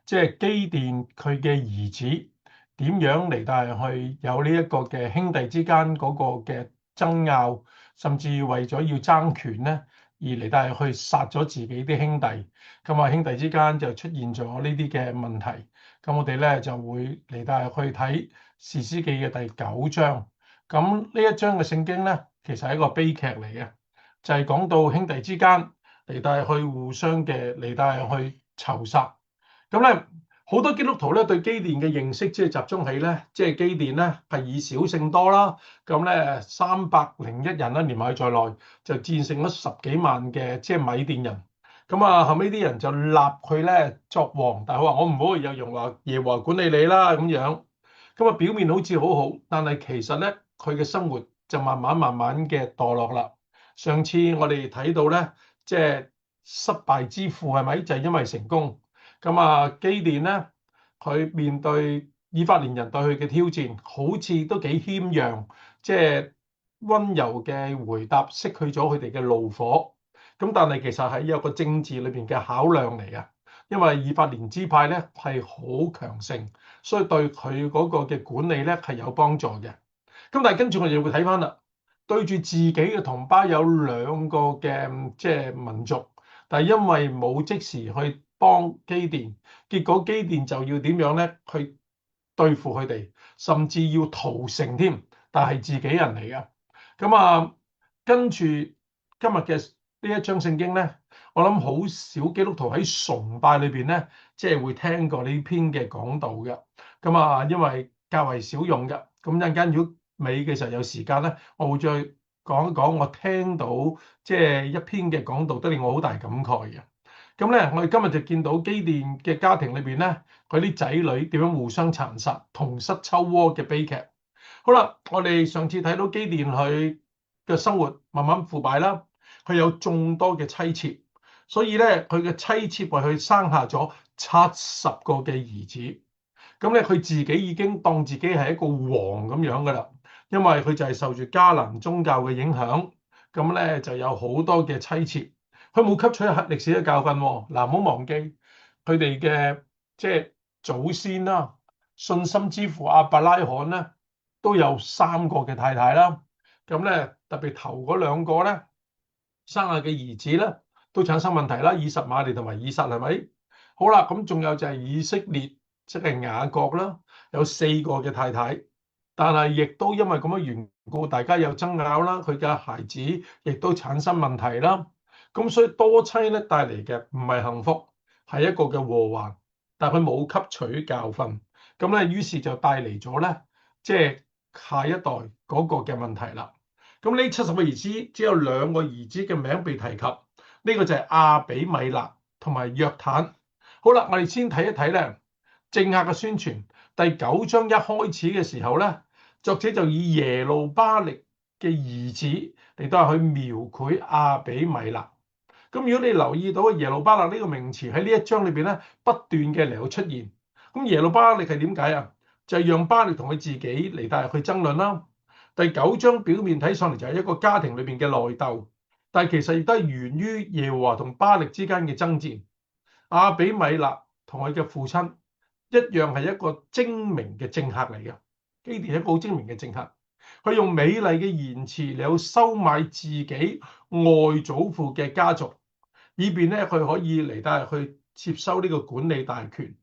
即係基甸佢嘅兒子點樣嚟到係去有呢一個嘅兄弟之間嗰個嘅爭拗，甚至為咗要爭權咧，而嚟到係去殺咗自己啲兄弟。咁啊，兄弟之間就出現咗呢啲嘅問題。咁我哋咧就會嚟到係去睇士師記嘅第9章。咁呢一章嘅聖經咧，其實係一個悲劇嚟嘅，就係講到兄弟之間嚟到係去互相嘅嚟到係去仇殺。咁咧好多基督徒咧對基甸嘅認識，即係集中喺咧，即係基甸咧係以少勝多啦。咁咧301人啦，連埋佢在內，就戰勝咗10幾萬嘅即係米甸人。咁啊，後尾啲人就立佢咧作王，但係佢話我唔好有用話耶和華管理你啦咁樣。咁啊，表面好似好好，但係其實咧佢嘅生活就慢慢嘅墮落啦。上次我哋睇到咧，即係失敗之父係咪就係因為成功？咁啊，基甸咧，佢面對以法蓮人對佢嘅挑戰，好似都幾謙讓，即係溫柔嘅回答，熄去咗佢哋嘅怒火。咁但係其實係有個政治裏邊嘅考量嚟嘅，因為以法蓮支派咧係好強盛，所以對佢嗰個嘅管理咧係有幫助嘅。咁但係跟住我哋會睇翻啦，對住自己嘅同胞有2個嘅即係民族，但係因為冇即時去幫基甸，結果基甸就要點樣咧？去對付佢哋，甚至要屠城添。但係自己人嚟嘅。咁啊，跟住今日嘅呢一章聖經咧，我諗好少基督徒喺崇拜裏邊咧，即係會聽過呢篇嘅講道嘅。咁啊，因為較為少用嘅。咁陣間如果尾嘅時候有時間咧，我會再講一講我聽到即係一篇嘅講道，都令我好大感慨嘅。咁咧，我哋今日就見到基甸嘅家庭裏邊咧，佢啲仔女點樣互相殘殺、同室秋鍋嘅悲劇。好啦，我哋上次睇到基甸佢嘅生活慢慢腐敗啦，佢有眾多嘅妻妾，所以咧佢嘅妻妾為佢生下咗70個嘅兒子。咁咧佢自己已經當自己係一個王咁樣噶啦，因為佢就係受住迦南宗教嘅影響，咁咧就有好多嘅妻妾。佢冇吸取歷史嘅教訓喎。嗱，唔好忘記佢哋嘅即係祖先啦，信心之父亞伯拉罕咧都有3個嘅太太啦。咁咧特別頭嗰2個咧生下嘅兒子咧都產生問題啦，以實瑪利同埋以撒係咪？好啦，咁仲有就係以色列，即係雅各啦，有4個嘅太太，但係亦都因為咁嘅緣故，大家有爭拗啦，佢嘅孩子亦都產生問題啦。咁所以多妻咧帶嚟嘅唔係幸福，係一個嘅禍患。但係佢冇吸取教訓，咁咧於是就帶嚟咗咧，即係下一代嗰個嘅問題啦。咁呢70個兒子只有2個兒子嘅名被提及，呢個就係亞比米勒同埋約坦。好啦，我哋先睇一睇咧政客嘅宣傳。第9章一開始嘅時候咧，作者就以耶路巴力嘅兒子嚟到去描繪亞比米勒。咁如果你留意到耶路巴勒呢個名詞喺呢一章裏邊咧不斷嘅嚟到出現，咁耶路巴力係點解啊？就係讓巴力同佢自己嚟到去爭論啦。第9章表面睇上嚟就係一個家庭裏邊嘅內鬥，但係其實亦都係源於耶和華同巴力之間嘅爭戰。亞比米勒同佢嘅父親一樣係一個精明嘅政客嚟嘅，基甸係一個好精明嘅政客。佢用美麗嘅言辭嚟到收買自己外祖父嘅家族，以便咧佢可以嚟到去接收呢個管理大權。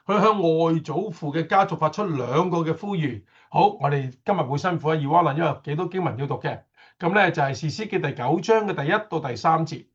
佢向外祖父嘅家族發出2個嘅呼籲。好，我哋今日好辛苦啊，二娃啦，因為幾多經文要讀嘅。咁咧就係士師記第9章嘅第1到第3節。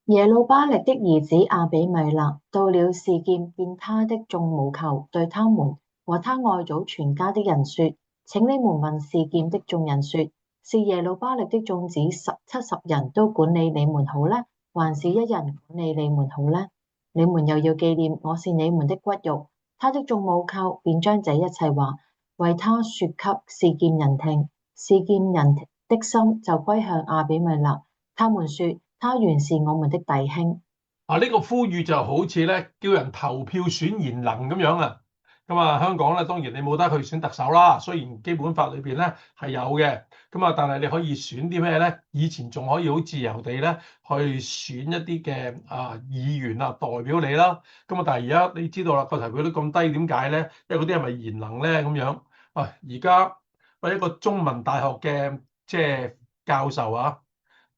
耶路巴力的兒子亞比米勒到了示劍，見他的眾母舅，對他們和他外祖全家的人說：請你們問示劍的眾人說，是耶路巴力的眾子70人都管理你們好呢，還是1人管理你們好呢？你們又要紀念我是你們的骨肉。他的眾母舅便將這一切話為他說給示劍人聽，示劍人的心就歸向亞比米勒。他們說：他原是我們的弟兄。呢個呼籲就好似咧叫人投票選賢能咁樣啊。咁啊，香港咧當然你冇得去選特首啦，雖然基本法裏邊咧係有嘅。咁啊，但係你可以選啲咩咧？以前仲可以好自由地咧去選一啲嘅議員啊代表你啦。咁啊，但係而家你知道啦，個投票率咁低，點解咧？因為嗰啲係咪賢能咧咁樣？啊，而家喂一個中文大學嘅即係教授啊，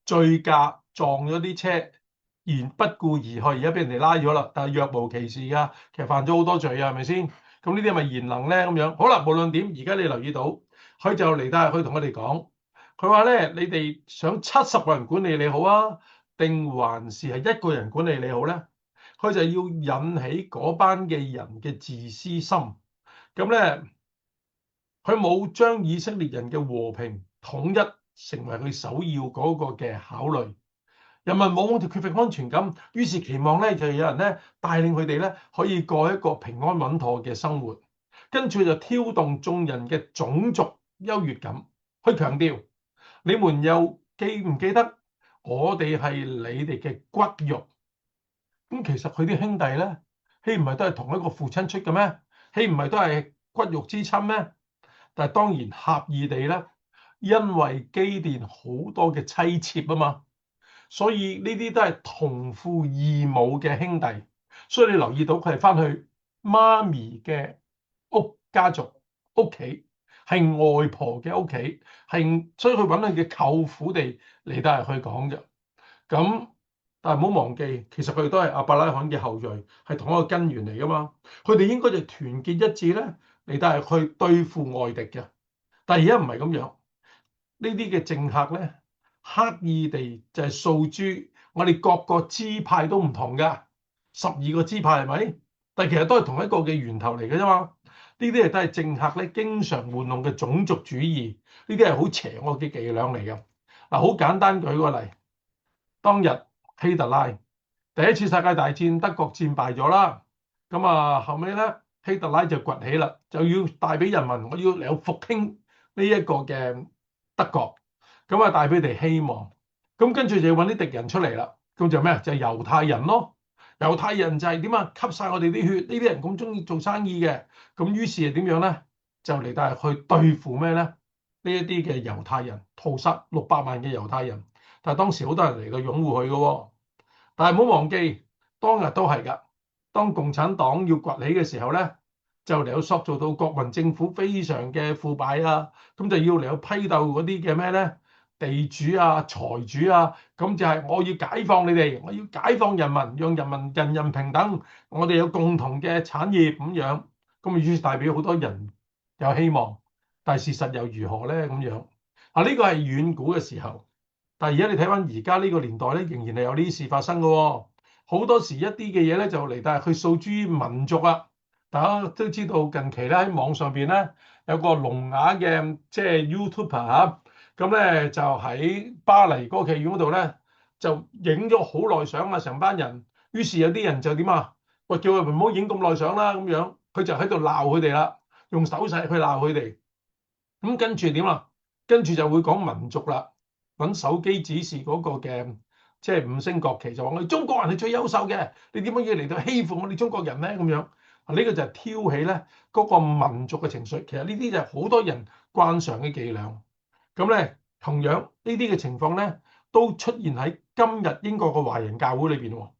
醉駕撞咗啲車，然不顧而去，而家俾人哋拉咗啦，但係若無其事㗎，其實犯咗好多罪啊，係咪先？咁呢啲係咪賢能咧咁樣？好啦，無論點，而家你留意到，佢就嚟到去同我哋講，佢話咧，你哋想70個人管理你好啊，定還是係一個人管理你好咧？佢就要引起嗰班嘅人嘅自私心。咁咧，佢冇將以色列人嘅和平統一成為佢首要嗰個嘅考慮。人民往往就缺乏安全感，於是期望咧就有人咧帶領佢哋咧可以過一個平安穩妥嘅生活，跟住就挑動眾人嘅種族優越感，去強調你們又記唔記得我哋係你哋嘅骨肉？咁其實佢啲兄弟咧，豈唔係都係同一個父親出嘅咩？豈唔係都係骨肉之親咩？但係當然狹義地咧，因為基甸好多嘅妻妾啊嘛。所以呢啲都係同父異母嘅兄弟，所以你留意到佢係翻去媽咪嘅家族屋企，係外婆嘅屋企，所以佢揾佢嘅舅父哋嚟都係去講嘅。咁但係唔好忘記，其實佢哋都係亞伯拉罕嘅後裔，係同一個根源嚟噶嘛。佢哋應該就團結一致咧，嚟都係去對付外敵嘅。但係而家唔係咁樣。呢啲嘅政客咧，刻意地就係訴諸我哋各個支派都唔同㗎，12個支派係咪？但係其實都係同一個嘅源頭嚟嘅啫嘛。呢啲都係政客咧經常玩弄嘅種族主義，呢啲係好邪惡嘅伎倆嚟嘅。嗱，好簡單舉個例，當日希特拉第一次世界大戰德國戰敗咗啦，咁啊後尾咧希特拉就崛起啦，就要帶俾人民我要嚟復興呢一個嘅德國，咁啊帶俾佢哋希望，咁跟住就要揾啲敵人出嚟啦，咁就咩？就係猶太人咯。猶太人就係點啊？吸晒我哋啲血，呢啲人咁中意做生意嘅，咁於是係點樣咧？就嚟到係去對付咩咧？呢一啲嘅猶太人，屠殺600萬嘅猶太人，但係當時好多人嚟到擁護佢嘅喎。但係唔好忘記，當日都係㗎。當共產黨要崛起嘅時候咧，就嚟到塑造到國民政府非常嘅腐敗啊，咁就要嚟到批鬥嗰啲嘅咩咧？地主啊、財主啊，咁就係我要解放你哋，我要解放人民，讓人民人人平等，我哋有共同嘅產業咁樣，咁於是代表好多人有希望，但係事實又如何咧？咁樣啊，呢個係遠古嘅時候。但係而家你睇翻而家呢個年代咧，仍然係有呢啲事發生嘅喎。好多時一啲嘅嘢咧就嚟，但係去訴諸於民族啊。大家都知道近期咧喺網上邊咧有個聾啞嘅即係 YouTuber 嚇，咁咧就喺巴黎歌劇院嗰度咧就影咗好耐相啊，成班人。於是有啲人就點啊？喂，叫佢唔好影咁耐相啦咁樣，佢就喺度鬧佢哋啦，用手勢去鬧佢哋。咁跟住點啊？跟住就會講民族啦。揾手機指示嗰個嘅即係5星國旗，就話我哋中國人係最優秀嘅，你點解要嚟到欺負我哋中國人咧？咁樣啊，呢個就係挑起咧嗰個民族嘅情緒。其實呢啲就係好多人慣常嘅伎倆。咁咧，同樣呢啲嘅情況咧，都出現喺今日英國嘅華人教會裏邊喎。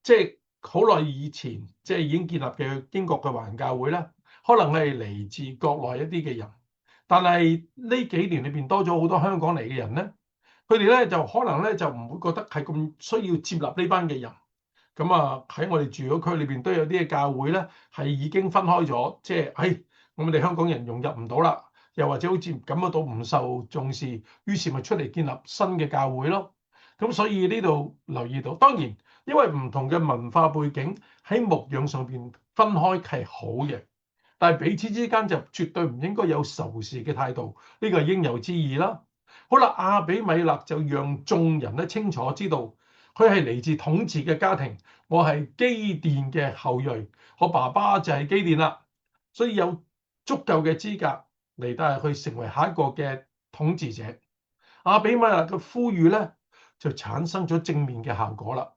即係好耐以前，即係已經建立嘅英國嘅華人教會咧，可能係嚟自國內一啲嘅人。但係呢幾年裏邊多咗好多香港嚟嘅人咧，佢哋咧就可能咧就唔會覺得係咁需要接納呢班嘅人。咁啊喺我哋住嗰區裏邊都有啲嘅教會咧係已經分開咗，即係我哋香港人融入唔到啦，又或者好似感覺到唔受重視，於是咪出嚟建立新嘅教會咯。咁所以呢度留意到，當然因為唔同嘅文化背景喺牧養上邊分開係好嘅。但係彼此之間就絕對唔應該有仇視嘅態度，呢個係應有之義啦。好啦，亞比米勒就讓眾人咧清楚知道，佢係嚟自統治嘅家庭，我係基甸嘅後裔，我爸爸就係基甸啦，所以有足夠嘅資格嚟到去成為下一個嘅統治者。亞比米勒嘅呼籲咧就產生咗正面嘅效果啦，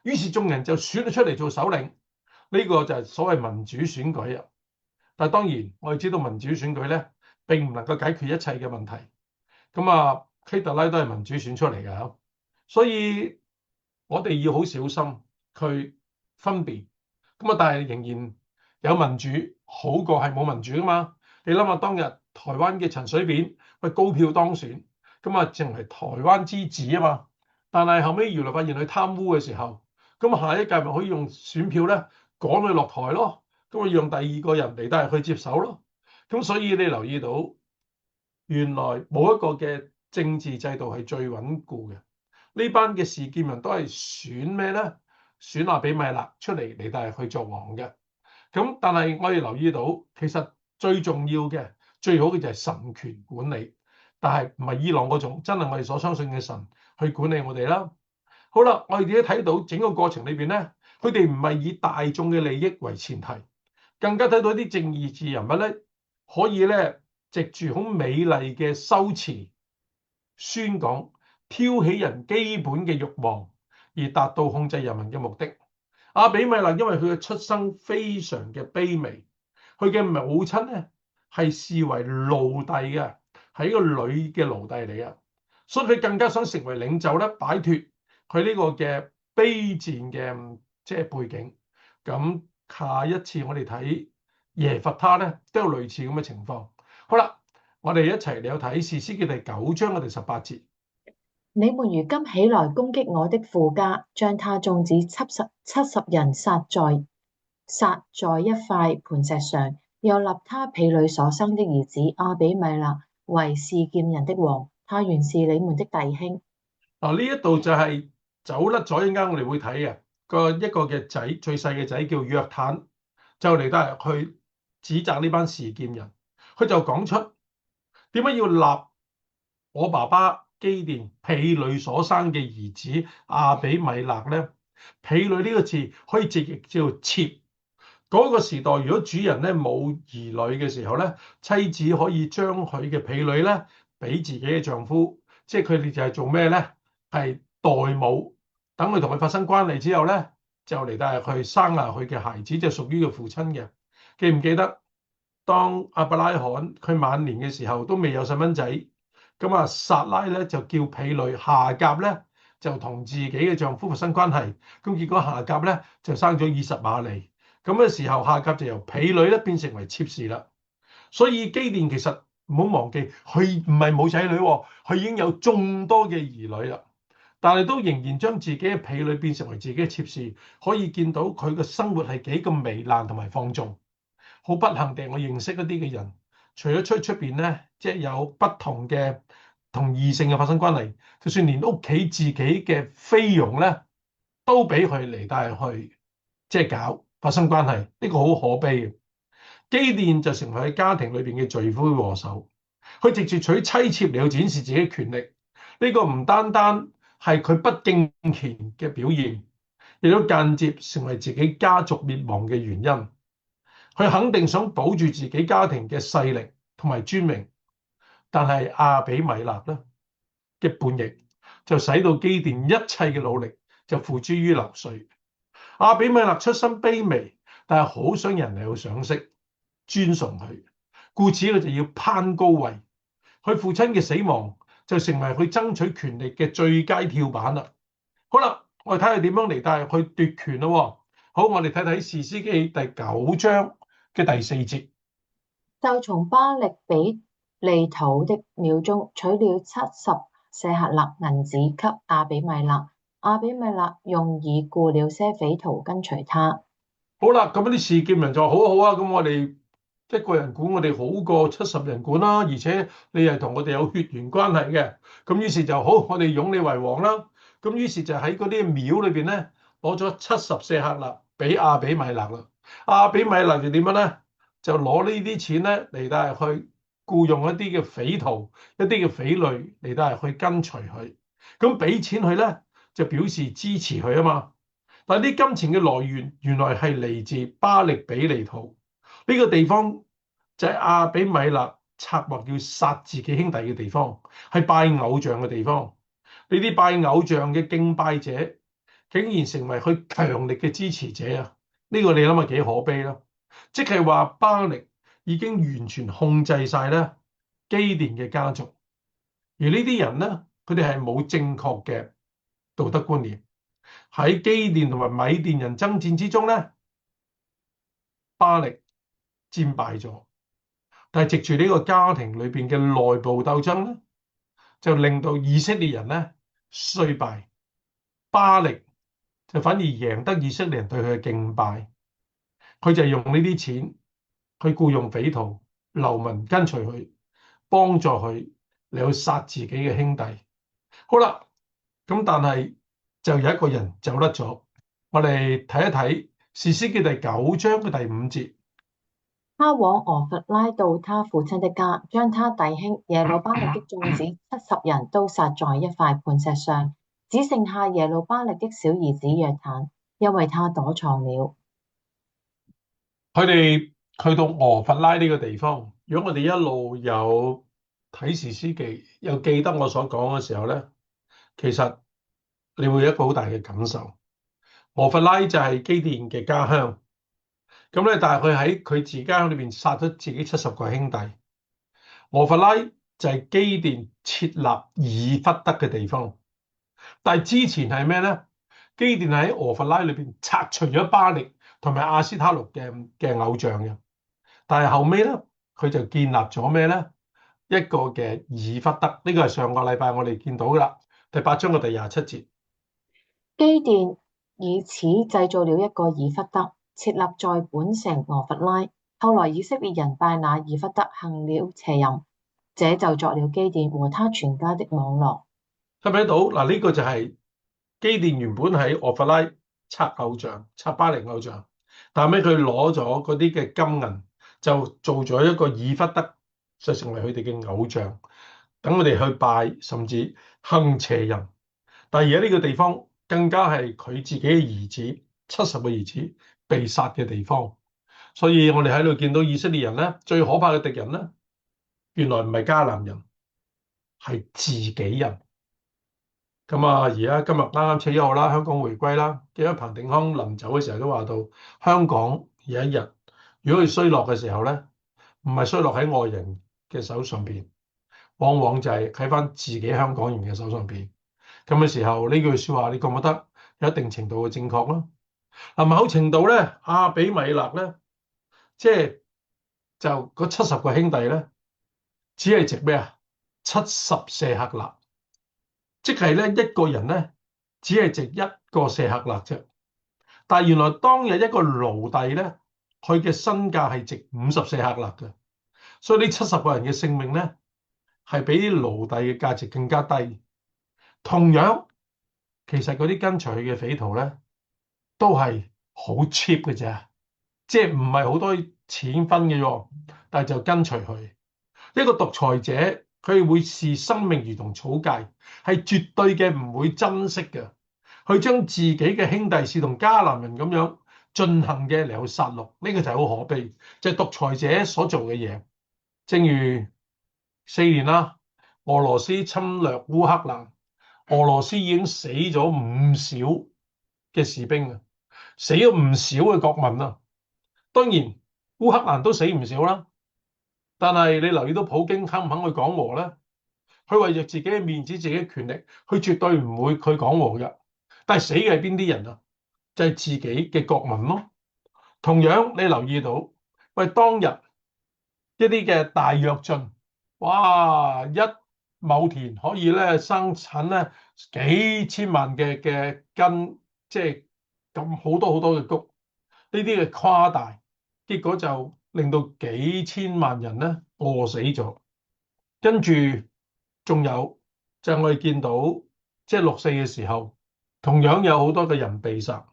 於是眾人就選咗出嚟做首領，呢個就係所謂民主選舉啊。但係當然，我哋知道民主選舉咧並唔能夠解決一切嘅問題。咁啊，希特拉都係民主選出嚟嘅，所以我哋要好小心去分辨。咁啊，但係仍然有民主好過係冇民主噶嘛。你諗下當日台灣嘅陳水扁佢高票當選，咁啊成為台灣之子啊嘛。但係後尾原來發現佢貪污嘅時候，咁下一屆咪可以用選票咧趕佢落台咯，咁啊讓第二個人嚟帶佢接手咯。咁所以你留意到，原來冇一個嘅政治制度係最穩固嘅。呢班嘅示劍人都係選咩咧？選阿比米勒出嚟帶去做王嘅。咁但係我哋留意到，其實最重要嘅、最好嘅就係神權管理，但係唔係伊朗嗰種，真係我哋所相信嘅神去管理我哋啦。好啦，我哋自己睇到整個過程裏邊咧，佢哋唔係以大眾嘅利益為前提，更加睇到啲正義志人物咧，可以咧藉住好美麗嘅修辭宣講，挑起人基本嘅慾望，而達到控制人民嘅目的。阿比米勒因為佢嘅出生非常嘅卑微，佢嘅母親咧係視為奴隸嘅，係一個女嘅奴隸嚟嘅，所以佢更加想成為領袖咧，擺脫佢呢個嘅卑賤嘅背景。咁下一次我哋睇耶弗他咧都有類似咁嘅情況。好啦，我哋一齊嚟睇士師記第9章嘅第18節。你們如今起來攻擊我的父家，將他眾子70人殺在一塊磐石上，又立他婢女所生的兒子阿比米勒為示劍人的王。他原是你們的弟兄。嗱，呢一度就係走甩咗，一陣間我哋會睇嘅一個嘅仔，最細嘅仔叫約坦，就嚟得去指責呢班示劍人。佢就講出點解要立我爸爸基甸婢女所生嘅兒子阿比米勒咧？婢女呢個字可以直譯叫妾。嗰個時代，如果主人咧冇兒女嘅時候咧，妻子可以將佢嘅婢女咧俾自己嘅丈夫，即係佢哋就係做咩咧？係代母，等佢同佢發生關係之後咧，就嚟帶入去生下佢嘅孩子，就屬於佢父親嘅。記唔記得當亞伯拉罕佢晚年嘅時候都未有細蚊仔，咁啊撒拉咧就叫婢女夏甲咧就同自己嘅丈夫發生關係，咁結果夏甲咧就生咗以實瑪利。咁嘅時候，夏甲就由婢女咧變成為妾侍啦。所以基甸其實唔好忘記，佢唔係冇仔女，佢已經有眾多嘅兒女啦。但係都仍然將自己嘅婢女變成為自己嘅妾侍，可以見到佢嘅生活係幾咁糜爛同埋放縱。好不幸地，我認識一啲嘅人，除咗出邊咧，即係有不同嘅同異性嘅發生關係，就算連屋企自己嘅菲傭咧，都俾佢嚟帶去即係搞發生關係，呢個好可悲嘅。基甸就成為喺家庭裏邊嘅罪魁禍首，佢直接娶妻妾嚟去展示自己嘅權力。呢個唔單單係佢不敬虔嘅表現，亦都間接成為自己家族滅亡嘅原因。佢肯定想保住自己家庭嘅勢力同埋尊榮，但係阿比米勒咧嘅叛逆就使到基甸一切嘅努力就付諸於流水。阿比米勒出身卑微，但係好想人嚟去賞識、尊崇佢，故此佢就要攀高位。佢父親嘅死亡就成為佢爭取權力嘅最佳跳板啦。好啦，我哋睇下點樣嚟帶去奪權咯。好，我哋睇睇士師記第9章嘅第4節。就從巴力比利土的廟中取了70舍客勒銀子給阿比米勒。阿比米勒用以僱了些匪徒跟隨他。好啦，咁啲示劍人就好好啊，咁我哋一個人管我哋好過70人管啦，而且你係同我哋有血緣關係嘅，咁於是就好，我哋擁你為王啦。咁於是就喺嗰啲廟裏邊咧，攞咗70舍客勒俾阿比米勒啦。阿比米勒就點樣咧？就攞呢啲錢咧嚟帶去僱用一啲嘅匪徒、一啲嘅匪類嚟帶去跟隨佢。咁俾錢佢咧，就表示支持佢啊嘛。但係啲金錢嘅來源原來係嚟自巴力比利土呢個地方，就係阿比米勒策劃要殺自己兄弟嘅地方，係拜偶像嘅地方。呢啲拜偶像嘅敬拜者，竟然成為佢強力嘅支持者啊！呢個你諗下幾可悲啦！即係話巴力已經完全控制晒咧基甸嘅家族。而呢啲人咧，佢哋係冇正確嘅道德觀念。喺基甸同埋米甸人爭戰之中咧，巴力戰敗咗。但係藉住呢個家庭裏邊嘅內部鬥爭咧，就令到以色列人咧衰敗，巴力就反而贏得以色列人對佢嘅敬拜。佢就用呢啲錢去僱用匪徒、流民跟隨佢，幫助佢嚟去殺自己嘅兄弟。好啦，咁但係就有一個人走甩咗。我哋睇一睇士師記第9章嘅第5節。他往俄弗拉到他父親的家，將他弟兄耶路巴力的眾子70人都殺在一塊磐石上，只剩下耶路巴力的小兒子約坦，因為他躲藏了。佢哋去到俄弗拉呢個地方，如果我哋一路有睇士師記，又記得我所講嘅時候咧，其實你會有一個好大嘅感受。俄弗拉就係基甸嘅家鄉，咁咧，但係佢喺佢自己家鄉裏邊殺咗自己70個兄弟。俄弗拉就係基甸設立以弗得嘅地方，但係之前係咩咧？基甸喺俄弗拉裏邊拆除咗巴力同埋亞斯他錄嘅偶像嘅，但係後尾咧，佢就建立咗咩咧？一個嘅以弗得，呢個係上個禮拜我哋見到噶啦，第8章嘅第27節。基甸以此製造了一個以弗得，設立在本城俄弗拉。後來以色列人拜那以弗得行了邪淫，這就作了基甸和他全家的網羅。睇唔睇到嗱？呢個就係基甸原本喺俄弗拉拆偶像、拆巴力偶像，但係佢攞咗嗰啲嘅金銀，就做咗一個以弗得，就成為佢哋嘅偶像，等佢哋去拜，甚至行邪淫。但係而家呢個地方更加係佢自己嘅兒子70個兒子被殺嘅地方，所以我哋喺度見到以色列人咧，最可怕嘅敵人咧，原來唔係迦南人，係自己人。咁啊，而家今日啱啱7月1號啦，香港回歸啦。記得彭定康臨走嘅時候都話到，香港有一日如果佢衰落嘅時候咧，唔係衰落喺外人嘅手上邊，往往就係喺翻自己香港人嘅手上邊。咁嘅時候，呢句説話你覺唔覺得有一定程度嘅正確咯？嗱，某程度咧，亞比米勒咧，即係就嗰70個兄弟咧，只係值咩啊？70舍客勒。即係咧，一個人咧，只係值1個舍客勒啫。但係原來當日一個奴隸咧，佢嘅身價係值50舍客勒嘅。所以呢70個人嘅性命咧，係比啲奴隸嘅價值更加低。同樣，其實嗰啲跟隨佢嘅匪徒咧，都係好 cheap 嘅啫，即係唔係好多錢分嘅喎，但係就跟隨佢。一個獨裁者，佢會視生命如同草芥，係絕對嘅唔會珍惜嘅。佢將自己嘅兄弟視同迦南人咁樣進行嘅嚟去殺戮，呢個就係好可悲，就係獨裁者所做嘅嘢。正如4年啦，俄羅斯侵略烏克蘭，俄羅斯已經死咗唔少嘅士兵啊，死咗唔少嘅國民啊。當然烏克蘭都死唔少啦。但係你留意到普京肯唔肯去講和咧？佢為咗自己嘅面子、自己嘅權力，佢絕對唔會去講和嘅。但係死嘅係邊啲人啊？就係自己嘅國民咯。同樣你留意到，喂，當日一啲嘅大躍進，哇，一畝田可以咧生產咧幾千萬嘅斤，即係咁好多好多嘅穀，呢啲嘅誇大，結果就令到幾千萬人咧餓死咗。跟住仲有就係我哋見到，即係6·4嘅時候，同樣有好多嘅人被殺。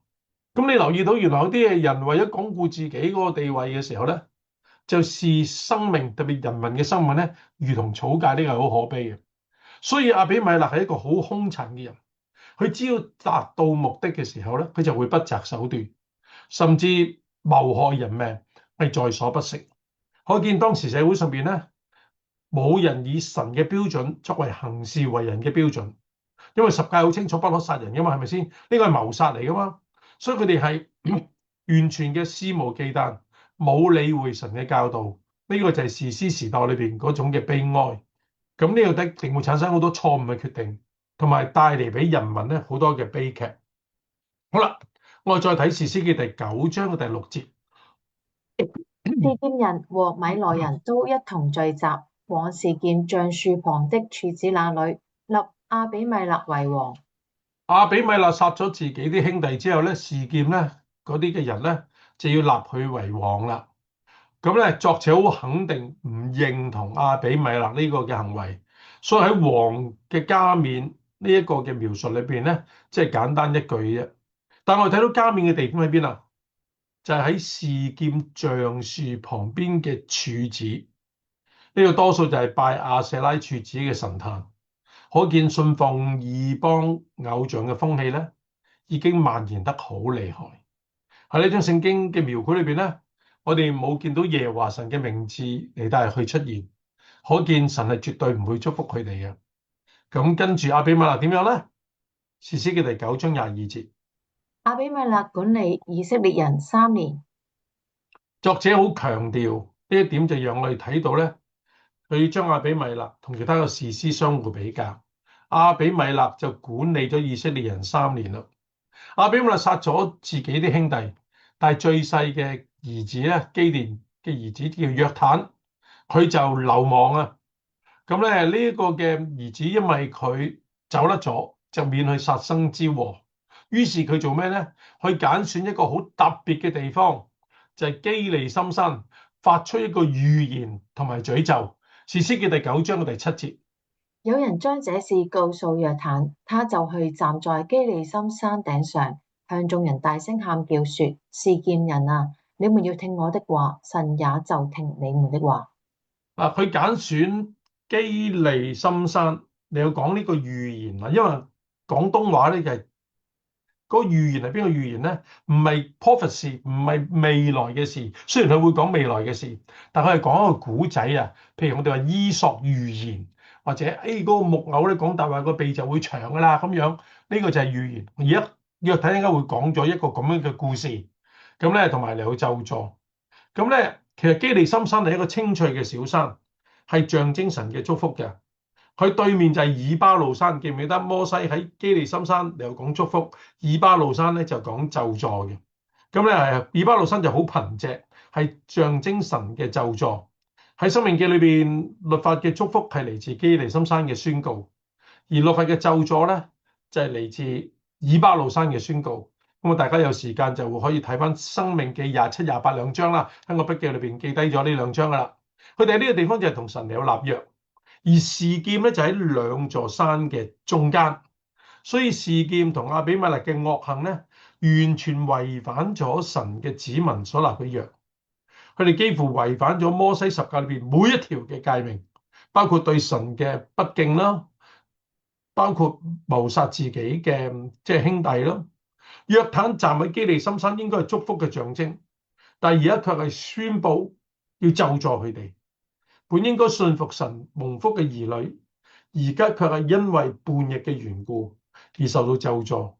咁你留意到，原來有啲嘅人為咗鞏固自己嗰個地位嘅時候咧，就視生命，特別人民嘅生命咧，如同草芥，呢個係好可悲嘅。所以亞比米勒係一個好兇殘嘅人，佢只要達到目的嘅時候咧，佢就會不擇手段，甚至謀害人命，係在所不惜。可見當時社會上邊咧，冇人以神嘅標準作為行事為人嘅標準，因為十誡好清楚，不可殺人噶嘛，係咪先？呢個係謀殺嚟噶嘛，所以佢哋係完全嘅肆無忌憚，冇理會神嘅教導。呢個就係士師時代裏邊嗰種嘅悲哀。咁呢個一定會產生好多錯誤嘅決定，同埋帶嚟俾人民咧好多嘅悲劇。好啦，我哋再睇士師記第9章嘅第6節。示劍人和米羅人都一同聚集，往示劍橡樹旁的柱子那裏，立亞比米勒為王。亞比米勒殺咗自己啲兄弟之後咧，示劍咧嗰啲嘅人咧就要立佢為王啦。咁咧作者好肯定唔認同亞比米勒呢個嘅行為，所以喺王嘅加冕呢一個嘅描述裏邊咧，即係簡單一句啫。但我哋睇到加冕嘅地方喺邊啊？就係喺示劍橡樹旁邊嘅柱子，呢個多數就係拜亞舍拉柱子嘅神壇。可見信奉異邦偶像嘅風氣咧，已經蔓延得好厲害。喺呢張聖經嘅描繪裏邊咧，我哋冇見到耶和華神嘅名字嚟到去出現，可見神係絕對唔會祝福佢哋嘅。咁跟住亞比米勒點樣咧？士師記第9章22節，亞比米勒管理以色列人3年。作者好強調呢一點，就讓我哋睇到咧，佢將亞比米勒同其他嘅士師相互比較。亞比米勒就管理咗以色列人3年啦。亞比米勒殺咗自己啲兄弟，但係最細嘅兒子咧，基甸嘅兒子叫約坦，佢就流亡啊。咁咧呢一個嘅兒子，因為佢走甩咗，就免去殺生之禍。於是佢做咩咧？去揀選一個好特別嘅地方，就係基利心山，發出一個預言同埋詛咒。士師記第9章嘅第7節。有人將這事告訴約坦，他就去站在基利心山頂上，向眾人大聲喊叫說：示劍人啊，你們要聽我的話，神也就聽你們的話。佢揀選基利心山，你要講呢個預言啊，因為廣東話咧就係嗰個預言係邊個預言咧？唔係 prophecy，唔係未來嘅事。雖然佢會講未來嘅事，但佢係講一個古仔啊。譬如我哋話伊索寓言，或者嗰個木偶咧講大話個鼻就會長噶啦咁樣。呢個就係預言。而家約睇應該會講咗一個咁樣嘅故事，咁咧同埋嚟去咒詛。咁咧其實基利心山係一個青翠嘅小山，係象徵神嘅祝福嘅。佢對面就係以巴路山，記唔記得摩西喺基利心山又講祝福，以巴路山咧就講咒詛嘅。咁咧以巴路山就好貧瘠，係象徵神嘅咒詛。喺申命記裏邊，律法嘅祝福係嚟自基利心山嘅宣告，而律法嘅咒詛咧就係嚟自以巴路山嘅宣告。咁啊，大家有時間就會可以睇翻申命記27、28兩章啦，喺我筆記裏邊記低咗呢兩章噶啦。佢哋喺呢個地方就係同神有立約。而示劍咧就喺兩座山嘅中間，所以示劍同亞比米勒嘅惡行咧，完全違反咗神嘅子民所立嘅約。佢哋幾乎違反咗摩西十誡裏邊每一條嘅誡命，包括對神嘅不敬啦，包括謀殺自己嘅兄弟啦。約坦站喺基利心山應該係祝福嘅象徵，但係而家卻係宣佈要咒詛佢哋。本應該信服神蒙福嘅兒女，而家卻係因為叛逆嘅緣故而受到咒詛。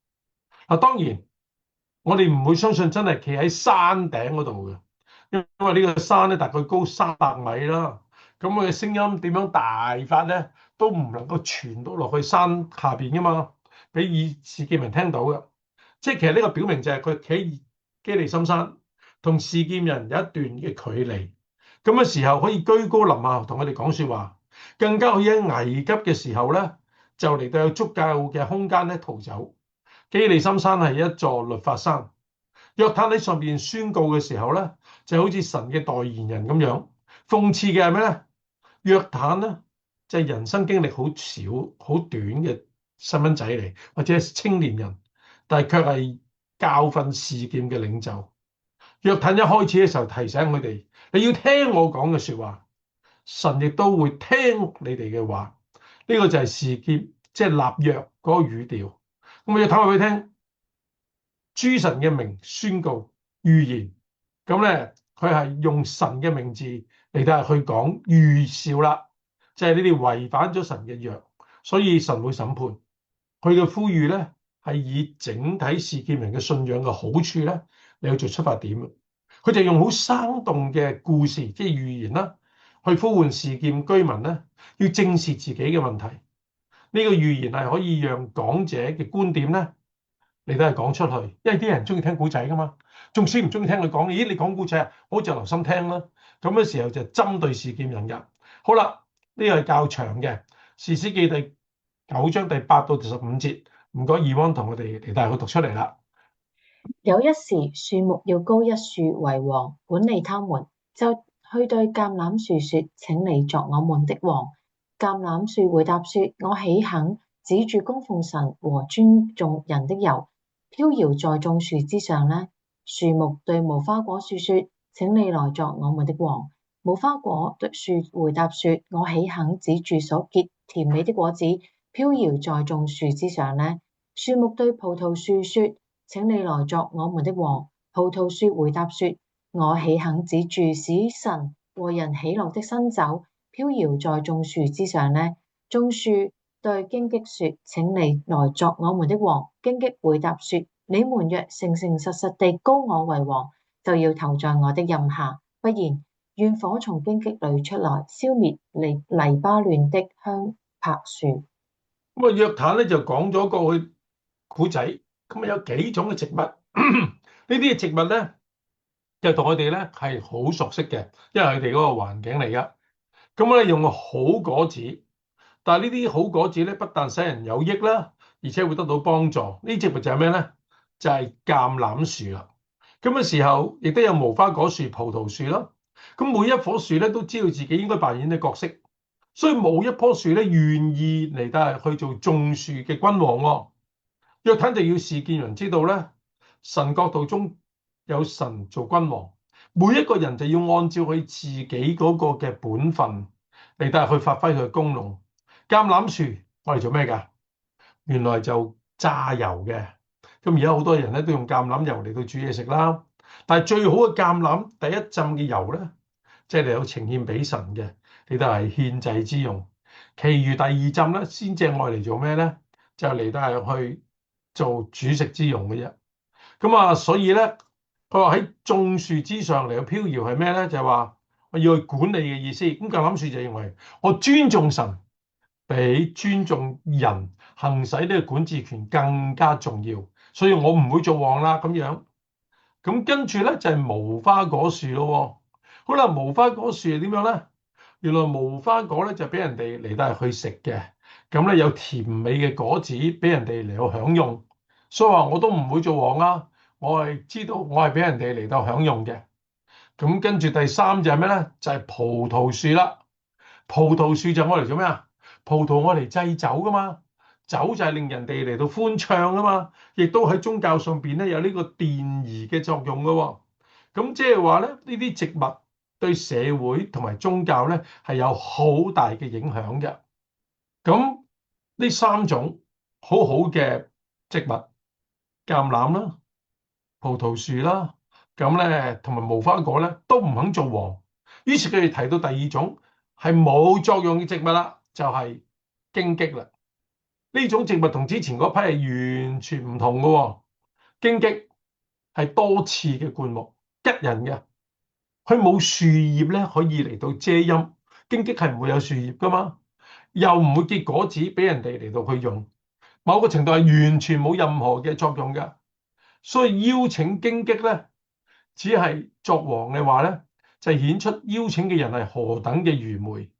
當然我哋唔會相信真係企喺山頂嗰度嘅，因為呢個山咧大概高300米啦。咁佢嘅聲音點樣大法咧，都唔能夠傳到落去山下邊噶嘛，俾示劍人聽到嘅。即係其實呢個表明就係佢企喺基利心山，同示劍人有一段嘅距離。咁嘅時候可以居高臨下同佢哋講說話，更加可以喺危急嘅時候咧，就嚟到有足夠嘅空間咧逃走。基利心山係一座律法山，約坦喺上邊宣告嘅時候咧，就好似神嘅代言人咁樣。諷刺嘅係咩咧？約坦咧就係人生經歷好少、好短嘅細蚊仔嚟，或者係青年人，但係卻係教訓示劍嘅領袖。約坦一開始嘅時候提醒佢哋，你要聽我講嘅說話，神亦都會聽你哋嘅話。呢個就係示劍，即係立約嗰個語調。咁我要睇下佢聽，諸神嘅名宣告預言，咁咧佢係用神嘅名字嚟到去講預兆啦，就係你哋違反咗神嘅約，所以神會審判。佢嘅呼籲咧係以整體示劍人嘅信仰嘅好處咧，你去做出發點。佢就用好生動嘅故事，即係預言啦，去呼喚示劍居民咧，要正視自己嘅問題。呢個預言係可以讓講者嘅觀點咧，你都係講出去，因為啲人中意聽古仔噶嘛，仲使唔中意聽佢講？咦，你講古仔啊，我就留心聽啦。咁嘅時候就針對示劍人嘅。好啦，呢個係較長嘅《士師記》第9章第8到15節，唔該，Yvonne同我哋嚟帶佢讀出嚟啦。有一時，樹木要膏一樹為王，管理他們，就去對橄欖樹說：請你作我們的王。橄欖樹回答說：我豈肯指住供奉神和尊重人的油，飄搖在眾樹之上呢？樹木對無花果樹說：請你來作我們的王。無花果樹回答說：我豈肯指住所結甜美的果子，飄搖在眾樹之上呢？樹木對葡萄樹說：請你來作我們的王。葡萄樹回答說：我豈肯指住使神和人喜樂的新酒，飄搖在眾樹之上呢？眾樹對荊棘說：請你來作我們的王。荊棘回答說：你們若誠誠實實地膏我為王，就要投在我的蔭下；不然，願火從荊棘裏出來，消滅黎巴嫩的香柏樹。咁啊，約坦咧就講咗個古仔，咁啊有幾種嘅植物，呢啲嘅植物咧就同我哋咧係好熟悉嘅，因為佢哋嗰個環境嚟噶。咁咧用個好果子，但係呢啲好果子咧不但使人有益啦，而且會得到幫助。呢植物就係咩咧？就係橄欖樹啦。咁嘅時候，亦都有無花果樹、葡萄樹啦。咁每一棵樹咧都知道自己應該扮演嘅角色。所以冇一棵樹咧願意嚟到去做種樹嘅君王喎。約坦就要示劍人知道咧，神國度中有神做君王，每一個人就要按照佢自己嗰個嘅本分嚟到去發揮佢嘅功能。橄欖樹我嚟做咩㗎？原來就榨油嘅。咁而家好多人咧都用橄欖油嚟到煮嘢食啦。但係最好嘅橄欖第一浸嘅油咧，即係嚟到呈獻俾神嘅。呢都係獻祭之用，其餘第二浸咧，先至愛嚟做咩咧？就嚟到係去做煮食之用嘅啫。咁啊，所以咧，佢話喺眾樹之上嚟到飄搖係咩咧？就係話我要去管理嘅意思。咁橄欖樹就認為我尊重神，比尊重人行使呢個管治權更加重要，所以我唔會做王啦咁樣。咁跟住咧就係無花果樹咯。好啦，無花果樹係點樣咧？原來無花果咧就俾人哋嚟到去食嘅，咁咧有甜美嘅果子俾人哋嚟到享用，所以話我都唔會做王啦。我係知道我係俾人哋嚟到享用嘅。咁跟住第三就係咩咧？就係葡萄樹啦。葡萄樹就愛嚟做咩啊？葡萄愛嚟製酒噶嘛，酒就係令人哋嚟到歡暢啊嘛，亦都喺宗教上邊咧有呢個奠儀嘅作用噶喎。咁即係話咧，呢啲植物對社會同埋宗教咧係有好大嘅影響嘅。咁呢三種好好嘅植物，橄欖啦、葡萄樹啦，咁咧同埋無花果咧都唔肯做王。於是佢哋提到第二種係冇作用嘅植物啦，就係荊棘啦。呢種植物同之前嗰批係完全唔同嘅喎。荊棘係多刺嘅灌木，吉人嘅。佢冇樹葉咧可以嚟到遮陰，荊棘係唔會有樹葉噶嘛，又唔會結果子俾人哋嚟到去用，某個程度係完全冇任何嘅作用嘅。所以邀請荊棘咧，只係作王嘅話咧，就顯出邀請嘅人係何等嘅愚昧。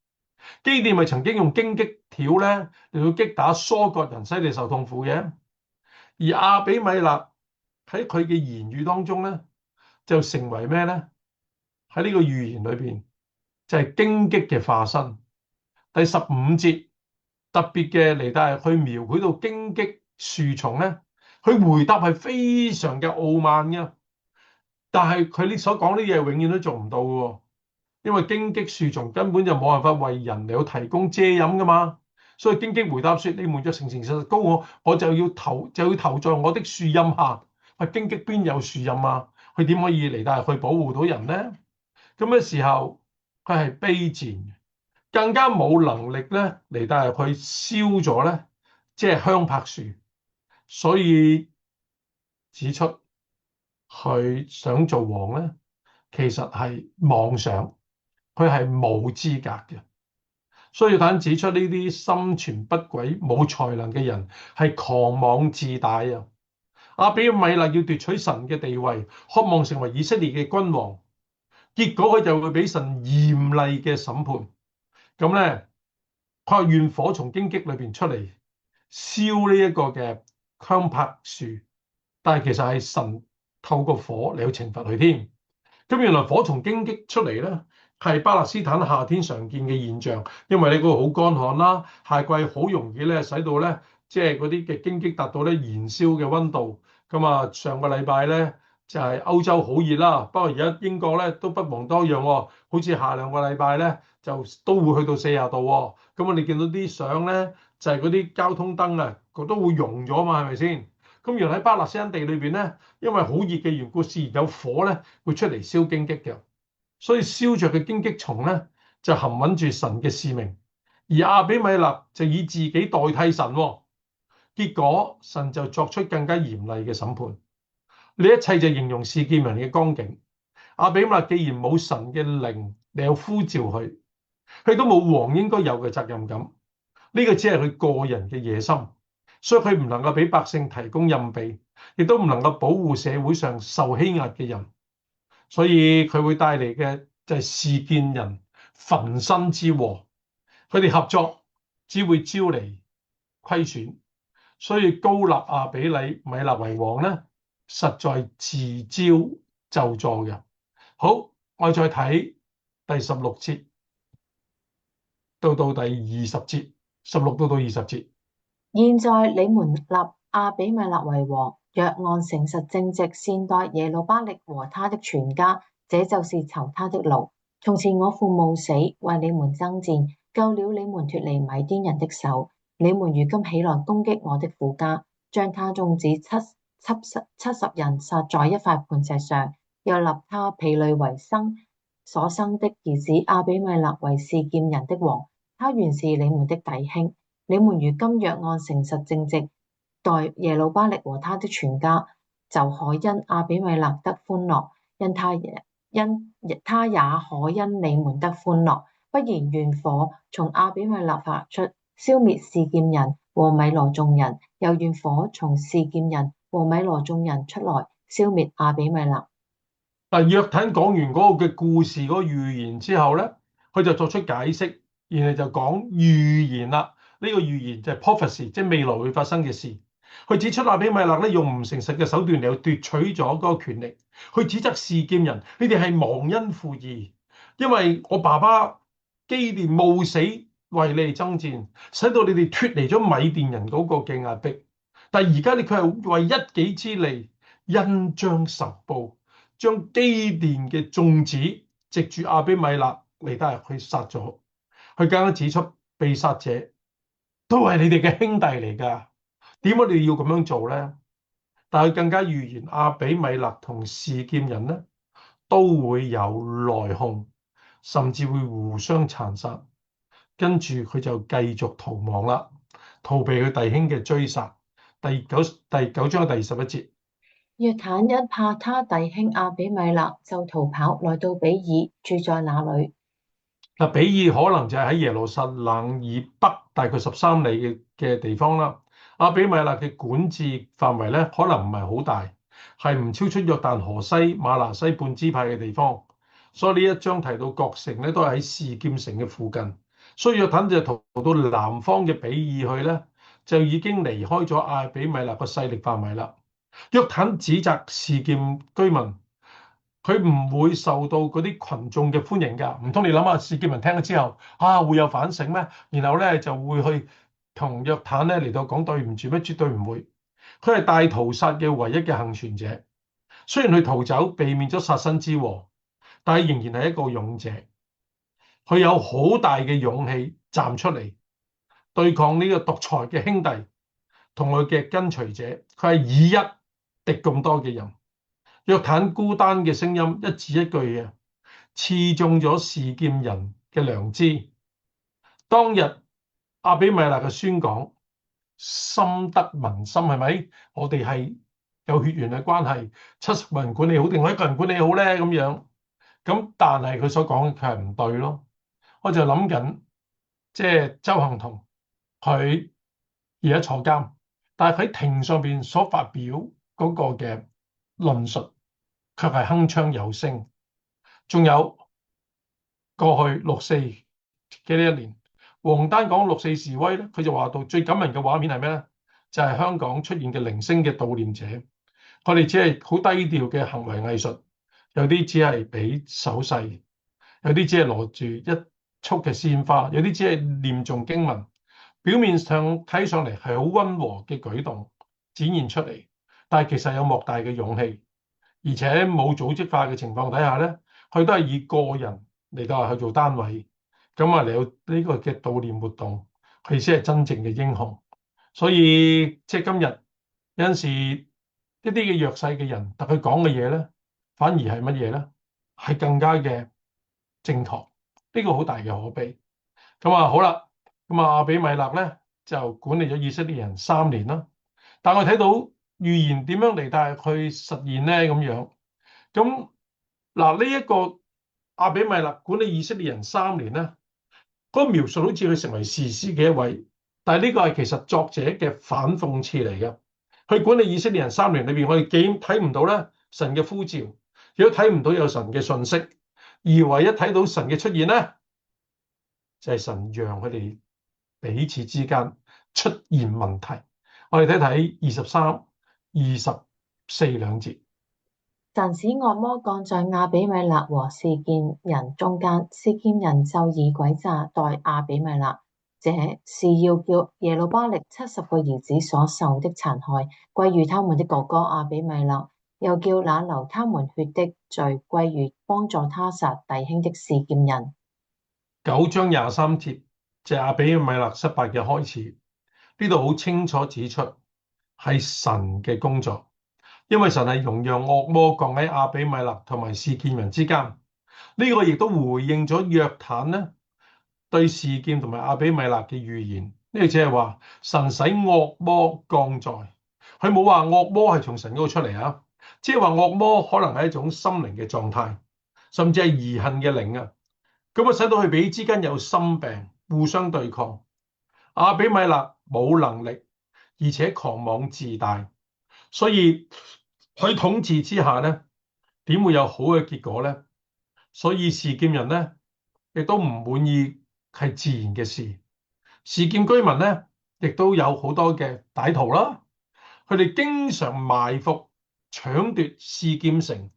基甸咪曾經用荊棘條咧嚟到擊打疏割人，使你受痛苦嘅。而亞比米勒喺佢嘅言語當中咧，就成為咩咧？喺呢個預言裏邊，就係荊棘嘅化身。第15節特別嘅嚟到係去描繪到荊棘樹叢咧，佢回答係非常嘅傲慢嘅，但係佢呢所講啲嘢永遠都做唔到嘅，因為荊棘樹叢根本就冇辦法為人嚟到提供遮陰噶嘛。所以荊棘回答說：你們若誠誠實實膏我，我就要投在我的樹蔭下。喂，荊棘邊有樹蔭啊？佢點可以嚟到係去保護到人咧？咁嘅時候，佢係卑賤嘅，更加冇能力咧嚟到係去燒咗咧，即係香柏樹。所以指出佢想做王咧，其實係妄想，佢係冇資格嘅。所以約坦指出呢啲心存不軌、冇才能嘅人係狂妄自大啊！亞比米勒要奪取神嘅地位，渴望成為以色列嘅君王，結果佢就會俾神嚴厲嘅審判。咁咧，佢話願火從荊棘裏邊出嚟，燒呢一個嘅香柏樹，但係其實係神透過火嚟去懲罰佢添。咁原來火從荊棘出嚟咧，係巴勒斯坦夏天常見嘅現象，因為你嗰度好乾旱啦，夏季好容易咧使到咧，即係嗰啲嘅荊棘達到咧燃燒嘅溫度。咁啊，上個禮拜咧就係歐洲好熱啦，不過而家英國咧都不遑多讓喎，好似下兩個禮拜咧就都會去到40度喎。咁我哋見到啲相咧就係嗰啲交通燈啊，佢都會溶咗嘛，係咪先？咁原來喺巴勒斯坦地裏邊咧，因為好熱嘅緣故，自然有火咧會出嚟燒荊棘嘅，所以燒着嘅荊棘叢咧就含穩住神嘅使命，而亞比米勒就以自己代替神喎，結果神就作出更加嚴厲嘅審判。呢一切就形容示劍人嘅光景。亞比米勒既然冇神嘅靈嚟有呼召佢，佢都冇王應該有嘅責任感，呢個只係佢個人嘅野心。所以佢唔能夠俾百姓提供蔭庇，亦都唔能夠保護社會上受欺壓嘅人，所以佢會帶嚟嘅就係示劍人焚身之禍。佢哋合作只會招嚟虧損，所以高立亞比米勒為王咧，實在自招咒詛嘅。好，我哋再睇第16節到第20節，16到20節。現在你們立亞比米勒為王，若按誠實正直善待耶路巴力和他的全家，這就是酬他的勞。從前我父冒死為你們爭戰，救了你們脫離米甸人的手。你們如今起來攻擊我的父家，將他眾子70人殺在一塊磐石上，又立他婢女為所生的兒子亞比米勒為示劍人的王。他原是你們的弟兄。你們如今若按誠實正直待耶路巴力和他的全家，就可因亞比米勒得歡樂，因他也可因你們得歡樂。不然願火從亞比米勒發出，消滅示劍人和米羅眾人；又願火從示劍人和米羅眾人出來，消滅亞比米勒。但約坦講完嗰個嘅故事嗰個預言之後咧，佢就作出解釋，然後就講預言啦。呢個預言就係 prophecy，即係未來會發生嘅事。佢指出亞比米勒咧用唔誠實嘅手段嚟奪取咗嗰個權力，去指責示劍人，你哋係忘恩負義，因為我爸爸基甸冒死為你哋爭戰，使到你哋脫離咗米甸人嗰個嘅壓迫。但係而家你佢係為一己之利，恩將仇報，將基甸嘅眾子藉住亞比米勒嚟得去殺咗。佢更加指出被殺者都係你哋嘅兄弟嚟㗎，點解你要咁樣做咧？但係佢更加預言亞比米勒同示劍人咧都會有內訌，甚至會互相殘殺。跟住佢就繼續逃亡啦，逃避佢弟兄嘅追殺。第九章第21節。約坦因怕他弟兄亞比米勒，就逃跑來到比爾，住在那裡。嗱，比爾可能就係喺耶路撒冷以北大概13里嘅地方啦。亞比米勒嘅管治範圍咧，可能唔係好大，係唔超出約旦河西馬拿西半支派嘅地方。所以呢一章提到各城咧，都係喺示劍城嘅附近。所以約坦就逃到南方嘅比爾去咧，就已經離開咗亞比米勒個勢力範圍啦。約坦指責示劍居民，佢唔會受到嗰啲群眾嘅歡迎㗎。唔通你諗下示劍人聽咗之後會有反省咩？然後咧就會去同約坦咧嚟到講對唔住咩？絕對唔會。佢係大屠殺嘅唯一嘅幸存者，雖然佢逃走避免咗殺身之禍，但係仍然係一個勇者。佢有好大嘅勇氣站出嚟對抗呢個獨裁嘅兄弟同佢嘅跟隨者。佢係以一敵咁多嘅人。約坦孤單嘅聲音一字一句嘅刺中咗示劍人嘅良知。當日亞比米勒嘅宣講深得民心，係咪？我哋係有血緣嘅關係，70個人管理好定我一個人管理好咧？咁樣咁但係佢所講嘅佢係唔對咯。我就諗緊，即係周幸彤佢而家坐監，但係喺庭上邊所發表嗰個嘅論述，卻係鏗鏘有聲。仲有過去六四嘅呢一年，黃丹講六四示威咧，佢就話到最感人嘅畫面係咩咧？就係香港出現嘅零星嘅悼念者，佢哋只係好低調嘅行為藝術，有啲只係俾手勢，有啲只係攞住一束嘅鮮花，有啲只係念誦經文，表面上睇上嚟係好溫和嘅舉動展現出嚟，但係其實有莫大嘅勇氣，而且冇組織化嘅情況底下咧，佢都係以個人嚟到去做單位，咁啊嚟到呢個嘅悼念活動，佢先係真正嘅英雄。所以即係今日有陣時一啲嘅弱勢嘅人，但佢講嘅嘢咧，反而係乜嘢咧？係更加嘅正確，呢個好大嘅可悲。咁啊好啦，咁啊阿比米勒咧就管理咗以色列人3年啦。但我睇到預言點樣嚟，但係去實現咧咁樣。咁嗱呢一個阿比米勒管理以色列人3年咧，嗰個描述好似佢成為士師嘅一位，但係呢個係其實作者嘅反諷刺嚟嘅。佢管理以色列人3年裏邊，我哋既睇唔到咧神嘅呼召，亦都睇唔到有神嘅信息，而唯一睇到神嘅出現咧，就係神讓佢哋彼此之間出現問題。我哋睇睇23、24兩節。神使惡魔降在亞比米勒和示劍人中間，示劍人就以詭詐待亞比米勒，這是要叫耶路巴力70個兒子所受的殘害歸於他們的哥哥亞比米勒，又叫那流他們血的罪歸於幫助他殺弟兄的示劍人。9章23節就係亞比米勒失敗嘅開始，呢度好清楚指出係神嘅工作。因為神係容讓惡魔降喺亞比米勒同埋示劍人之間，呢個亦都回應咗約坦咧對示劍同埋亞比米勒嘅預言。呢個只係話神使惡魔降在，佢冇話惡魔係從神嗰度出嚟啊，即係話惡魔可能係一種心靈嘅狀態，甚至係疑恨嘅靈啊。咁啊，使到佢彼此之間有心病，互相對抗。亞比米勒冇能力，而且狂妄自大，所以佢統治之下咧，點會有好嘅結果咧？所以示劍人咧，亦都唔滿意係自然嘅事。示劍居民咧，亦都有好多嘅歹徒啦，佢哋經常埋伏搶奪示劍城，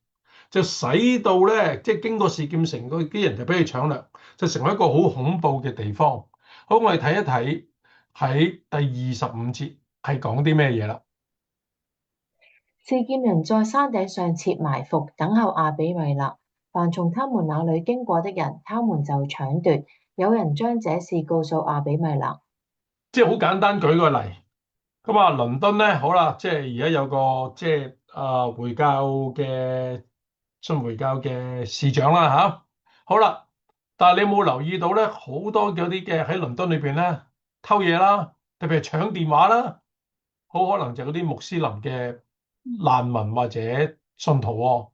就使到咧，即係經過示劍城嗰啲人就俾佢搶掠，就成為一個好恐怖嘅地方。好，我哋睇一睇喺第25節係講啲咩嘢啦。示劍人在山頂上設埋伏，等候亞比米勒。凡從他們那裏經過的人，他們就搶奪。有人將這事告訴亞比米勒。即係好簡單，舉個例。咁啊，倫敦咧，好啦，即係而家有個即係回教嘅信回教嘅市長啦嚇。好啦，但係你有冇留意到咧？好多嗰啲嘅喺倫敦裏邊咧偷嘢啦，特別係搶電話啦，好可能就係嗰啲穆斯林嘅難民或者信徒喎。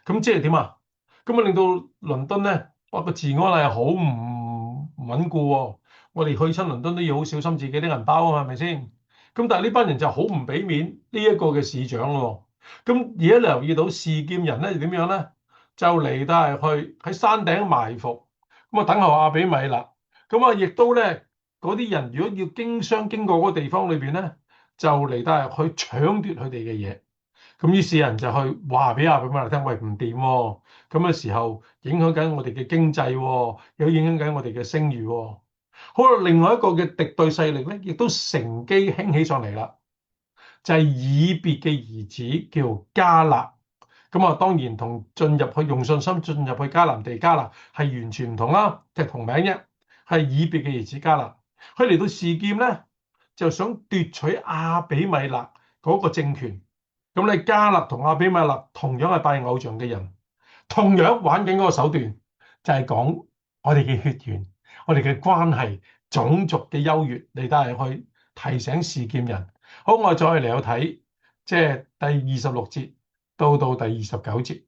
咁即係點啊？咁啊令到倫敦咧，哇個治安係好唔穩固喎。我哋去親倫敦都要好小心自己啲銀包啊，係咪先？咁但係呢班人就好唔俾面呢一個嘅市長咯。咁而家留意到示劍人咧點樣咧？就嚟到係去喺山頂埋伏，咁啊等候亞比米勒。咁啊亦都咧嗰啲人如果要經過嗰個地方裏邊咧，就嚟到係去搶奪佢哋嘅嘢。咁於是人就去話俾亞比米勒聽，喂唔掂喎，咁嘅時候影響緊我哋嘅經濟喎，有影響緊我哋嘅聲譽喎。好啦，另外一個嘅敵對勢力咧，亦都乘機興起上嚟啦，就係以別嘅兒子叫迦勒。咁啊，當然同進入去用信心進入去迦南地迦勒係完全唔同啦，即係同名啫，係以別嘅兒子迦勒。佢嚟到示劍咧，就想奪取亞比米勒嗰個政權。咁你迦勒同亞比米勒同樣係拜偶像嘅人，同樣玩緊嗰個手段，就係講我哋嘅血緣、我哋嘅關係、種族嘅優越，你都係去提醒示劍人。好，我再嚟有睇，即係第26節到第29節。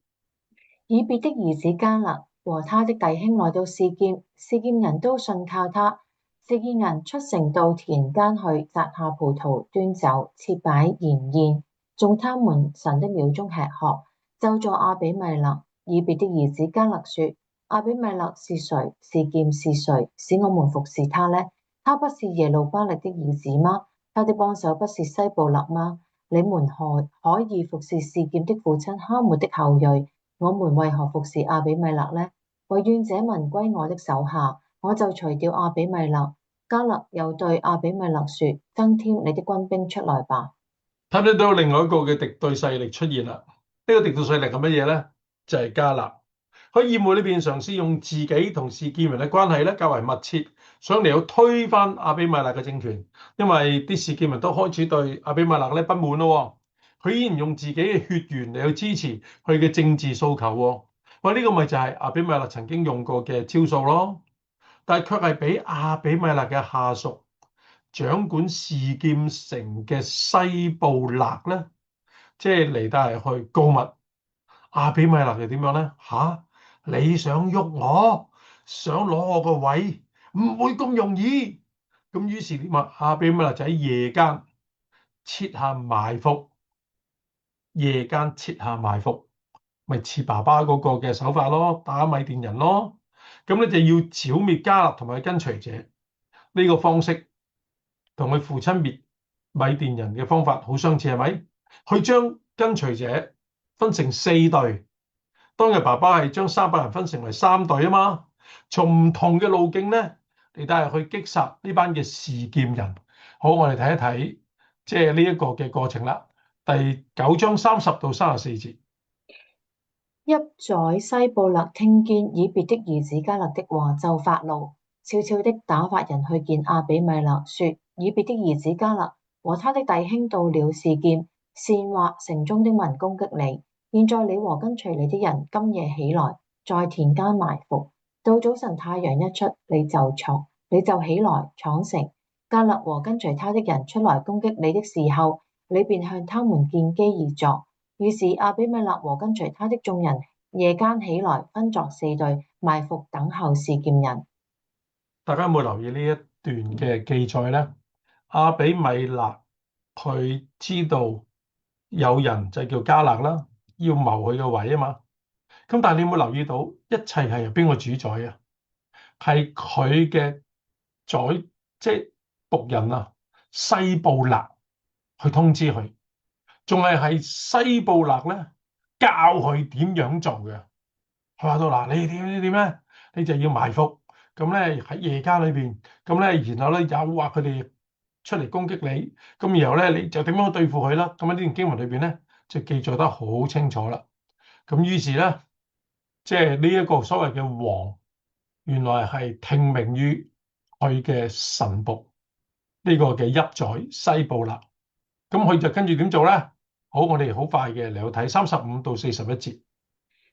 以別的兒子迦勒和他的弟兄來到示劍，示劍人都信靠他。示劍人出城到田間去，摘下葡萄，端酒，設擺筵宴，眾他們神的廟中吃喝。咒詛亞比米勒。以別的兒子迦勒說：亞比米勒是誰？示劍是誰？使我們服侍他呢？他不是耶路巴力的兒子嗎？他的幫手不是西布勒嗎？你們可以服侍示劍的父親哈末的後裔，我們為何服侍亞比米勒呢？惟願這民歸我的手下，我就除掉亞比米勒。迦勒又對亞比米勒說：增添你的軍兵出來吧。睇到另外一個嘅敵對勢力出現啦。呢個敵對勢力係乜嘢咧？就係迦勒。喺議會裏邊嘗試用自己同示劍人嘅關係咧較為密切，想嚟到推翻亞比米勒嘅政權。因為啲示劍人都開始對亞比米勒咧不滿咯。佢依然用自己嘅血緣嚟去支持佢嘅政治訴求。喂，呢個咪就係亞比米勒曾經用過嘅招數咯。但係卻係俾亞比米勒嘅下屬掌管示劍城嘅西布勒咧，即係嚟得係去告密。亞比米勒就點樣咧？你想喐我，想攞我個位，唔會咁容易。咁於是點啊？亞比米勒就喺夜間設下埋伏，咪似爸爸嗰個嘅手法咯，打米甸人咯。咁咧就要剿滅迦勒同埋跟隨者。呢個方式同佢父親滅米甸人嘅方法好相似，係咪？佢將跟隨者分成4隊。當日爸爸係將300人分成為3隊啊嘛，從唔同嘅路徑咧嚟帶去擊殺呢班嘅示劍人。好，我哋睇一睇即係呢一個嘅過程啦。第9章30到34節。邑宰西布勒聽見以別的兒子迦勒的話，就發怒，悄悄的打發人去見亞比米勒，說：以別的兒子迦勒和他的弟兄到了示劍，煽惑城中的民攻擊你。現在你和跟隨你的人今夜起來，在田間埋伏，到早晨太陽一出，你就起來闖城。迦勒和跟隨他的人出來攻擊你的時候，你便向他們見機而作。於是亞比米勒和跟隨他的眾人夜間起來，分作4隊，埋伏等候示劍人。大家有冇留意呢一段嘅記載咧？亞比米勒佢知道有人就叫迦勒啦，要謀佢嘅位啊嘛。咁但係你有冇留意到，一切係由邊個主宰啊？係佢嘅即係僕人啊，西布勒去通知佢。仲係西布勒咧教佢點樣做嘅。佢話到嗱，你點咧？你就要埋伏，咁咧喺夜間裏邊，咁咧然後咧誘惑佢哋出嚟攻擊你，咁然後咧你就點樣對付佢啦？咁喺呢段經文裏邊咧就記載得好清楚啦。咁於是咧，即係呢一個所謂嘅王，原來係聽命於佢嘅臣僕呢個嘅邑宰西布勒。咁佢就跟住點做咧？好，我哋好快嘅嚟到睇35到41節。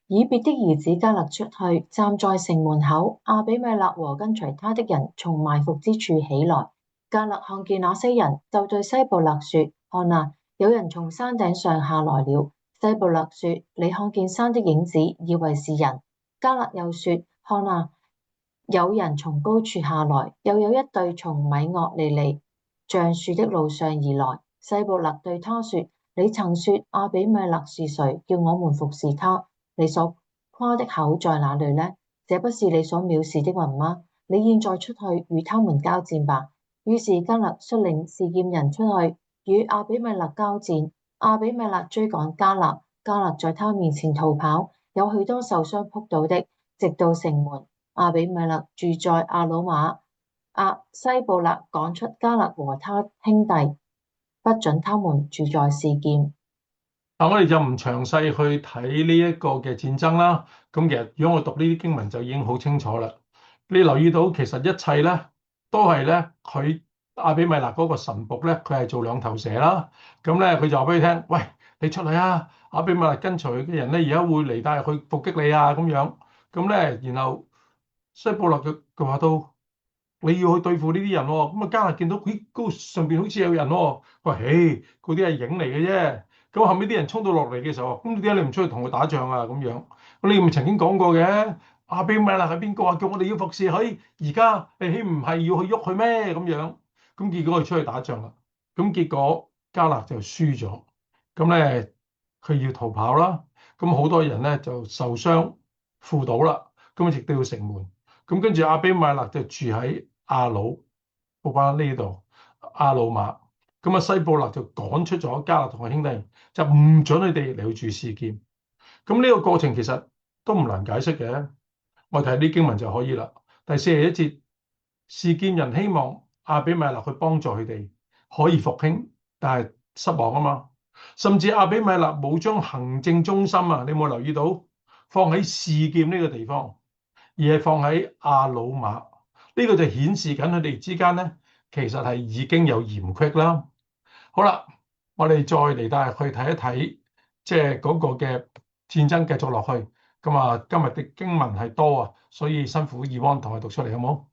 以別的兒子迦勒出去，站在城門口。亞比米勒和跟隨他的人從埋伏之處起來。迦勒看見那些人，就對西布勒說：看啊，有人從山頂上下來了。西布勒說：你看見山的影子，以為是人。迦勒又說：看啊，有人從高處下來，又有一隊從米噩利尼橡樹的路上而來。西布勒對他說：你曾說亞比米勒是誰，叫我們服侍他？你所誇的口在哪裏呢？這不是你所藐視的民嗎？你現在出去與他們交戰吧。於是迦勒率領示劍人出去與亞比米勒交戰。亞比米勒追趕迦勒，迦勒在他面前逃跑，有許多受傷仆倒的，直到城門。亞比米勒住在亞魯瑪。西布勒趕出迦勒和他兄弟，不准他們住在示劍。但我哋就唔詳細去睇呢一個嘅戰爭啦。咁其實如果我讀呢啲經文就已經好清楚啦。你留意到其實一切咧都係咧佢亞比米勒嗰個臣僕咧，佢係做兩頭蛇啦。咁咧佢就話俾你聽：喂，你出嚟啊！亞比米勒跟隨嘅人咧，而家會嚟帶去伏擊你啊！咁樣咁咧，然後西布勒佢話到你要去對付呢啲人喎。咁啊，迦勒見到咦，高上邊好似有人喎。佢話：嘿，嗰啲係影嚟嘅啫。咁後尾啲人衝到落嚟嘅時候，咁點解你唔出去同佢打仗啊？咁樣，咁你咪曾經講過嘅，亞比米勒係邊個啊？叫我哋要服侍佢，而家你豈唔係要去喐佢咩？咁樣，咁結果佢出去打仗啦。咁結果迦勒就輸咗，咁咧佢要逃跑啦。咁好多人咧就受傷暈倒啦。咁直到城門。咁跟住亞比米勒就住喺亞魯嗰班呢度亞魯馬。咁啊，西布勒就趕出咗迦勒同佢兄弟，就唔准佢哋嚟去住示劍。咁呢個過程其實都唔難解釋嘅，我睇啲經文就可以啦。第41節，示劍人希望亞比米勒去幫助佢哋可以復興，但係失望啊嘛。甚至亞比米勒冇將行政中心啊，你有冇留意到放喺示劍呢個地方，而係放喺亞魯馬。呢個就顯示緊佢哋之間咧，其實係已經有嫌隙啦。好啦，我哋再嚟帶去睇一睇，即係嗰個嘅戰爭繼續落去。咁啊，今日嘅經文係多啊，所以辛苦以汪同我讀出嚟，好冇？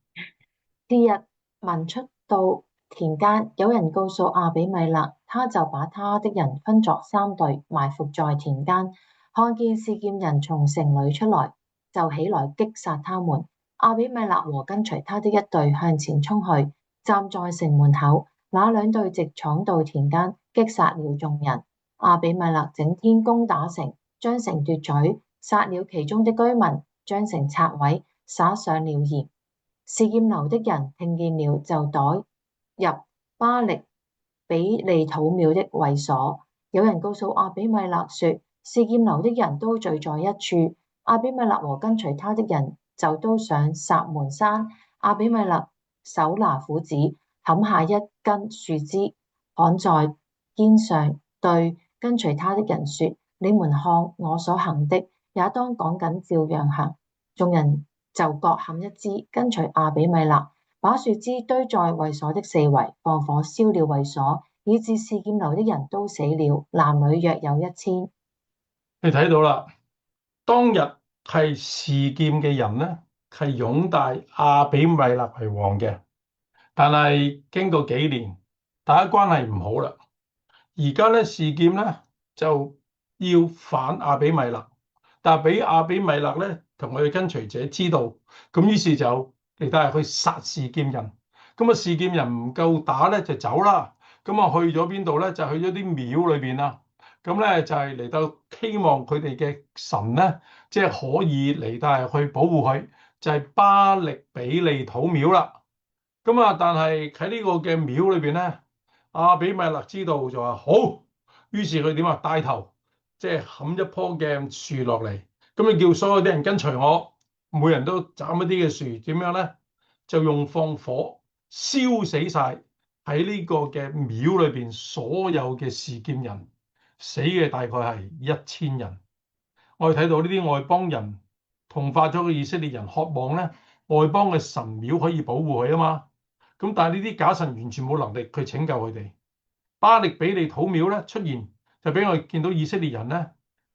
次日，民出到田間，有人告訴亞比米勒，他就把他的人分作3隊，埋伏在田間。看見示劍人從城裏出來，就起來擊殺他們。亞比米勒和跟隨他的一隊向前衝去，站在城門口。那2隊直闖到田間，擊殺了眾人。亞比米勒整天攻打城，將城奪取，殺了其中的居民，將城拆毀，撒上了鹽。示劍樓的人聽見了，就躲入巴力比利土廟的衛所。有人告訴亞比米勒說，示劍樓的人都聚在一處。亞比米勒和跟隨他的人就都上撒門山。亞比米勒手拿斧子，砍下一根樹枝，扛在肩上，對跟隨他的人說：你們看我所行的，也當趕緊照樣行。眾人就各砍一枝，跟隨亞比米勒，把樹枝堆在衛所的四圍，放火燒了衛所，以致示劍樓的人都死了，男女約有1000。你睇到啦，當日係示劍嘅人咧，係擁戴亞比米勒為王嘅，但係經過幾年，大家關係唔好啦。而家咧示劍咧就要反亞比米勒，但係俾亞比米勒咧同佢嘅跟隨者知道，咁於是就嚟到去殺示劍人。咁啊示劍人唔夠打咧就走啦。咁啊去咗邊度咧？就去咗啲廟裏邊啦。咁咧就係嚟到希望佢哋嘅神咧，即係可以嚟到去保護佢，就係巴力比利土廟啦。咁啊，但係喺呢個嘅廟裏邊咧，亞比米勒知道就話好，於是佢點啊？帶頭即係砍一棵嘅樹落嚟，咁你叫所有啲人跟隨我，每人都斬一啲嘅樹，點樣咧？就用放火燒死晒喺呢個嘅廟裏邊所有嘅示劍人，死嘅大概係1000人。我哋睇到呢啲外邦人同化咗嘅以色列人，渴望咧外邦嘅神廟可以保護佢啊嘛。咁但係呢啲假神完全冇能力去拯救佢哋。巴力比利土廟咧出現，就俾我哋見到以色列人咧，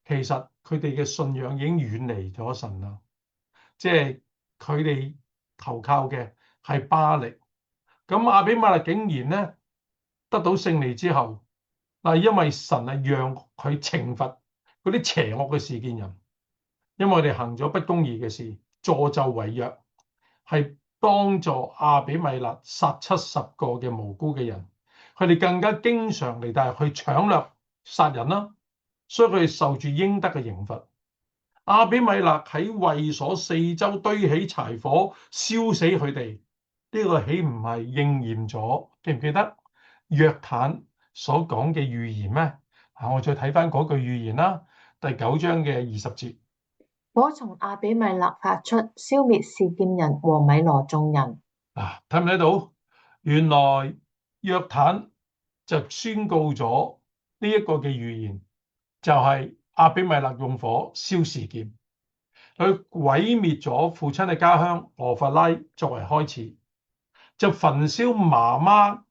其實佢哋嘅信仰已經遠離咗神啦。即係佢哋投靠嘅係巴力。咁亞比米勒竟然咧得到勝利之後，嗱，因為神係讓佢懲罰嗰啲邪惡嘅示劍人，因為我哋行咗不公義嘅事，助紂為虐，係幫助亞比米勒殺70個嘅無辜嘅人。佢哋更加經常嚟，但係去搶掠殺人啦，所以佢哋受住應得嘅刑罰。亞比米勒喺衛所四周堆起柴火，燒死佢哋。呢個豈唔係應驗咗？記唔記得約坦所講嘅預言咩？我再睇翻嗰句預言啦，第9章嘅20節。火從亞比米勒發出，消滅示劍人和米羅眾人。睇唔睇到？原來約坦就宣告咗呢一個嘅預言，就係亞比米勒用火燒示劍，佢毀滅咗父親嘅家鄉俄弗拉作為開始，就焚燒媽媽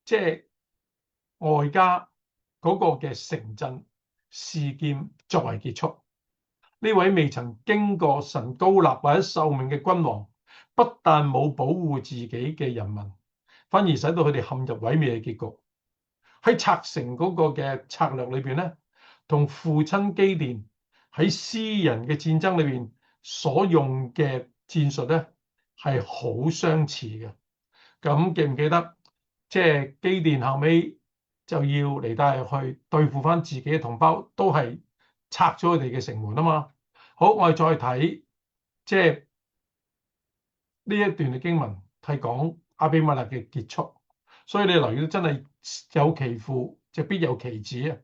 即係外家嗰個嘅城鎮示劍作為結束。呢位未曾經過神膏立或者受命嘅君王，不但冇保護自己嘅人民，反而使到佢哋陷入毀滅嘅結局。喺拆城嗰個嘅策略裏邊咧，同父親基甸喺私人嘅戰爭裏邊所用嘅戰術咧係好相似嘅。咁記唔記得？即係基甸後尾就要嚟帶去對付翻自己嘅同胞，都係拆咗佢哋嘅城門啊嘛。好，我哋再睇即係呢一段嘅經文係講亞比米勒嘅結束，所以你留意到真係有其父就必有其子啊！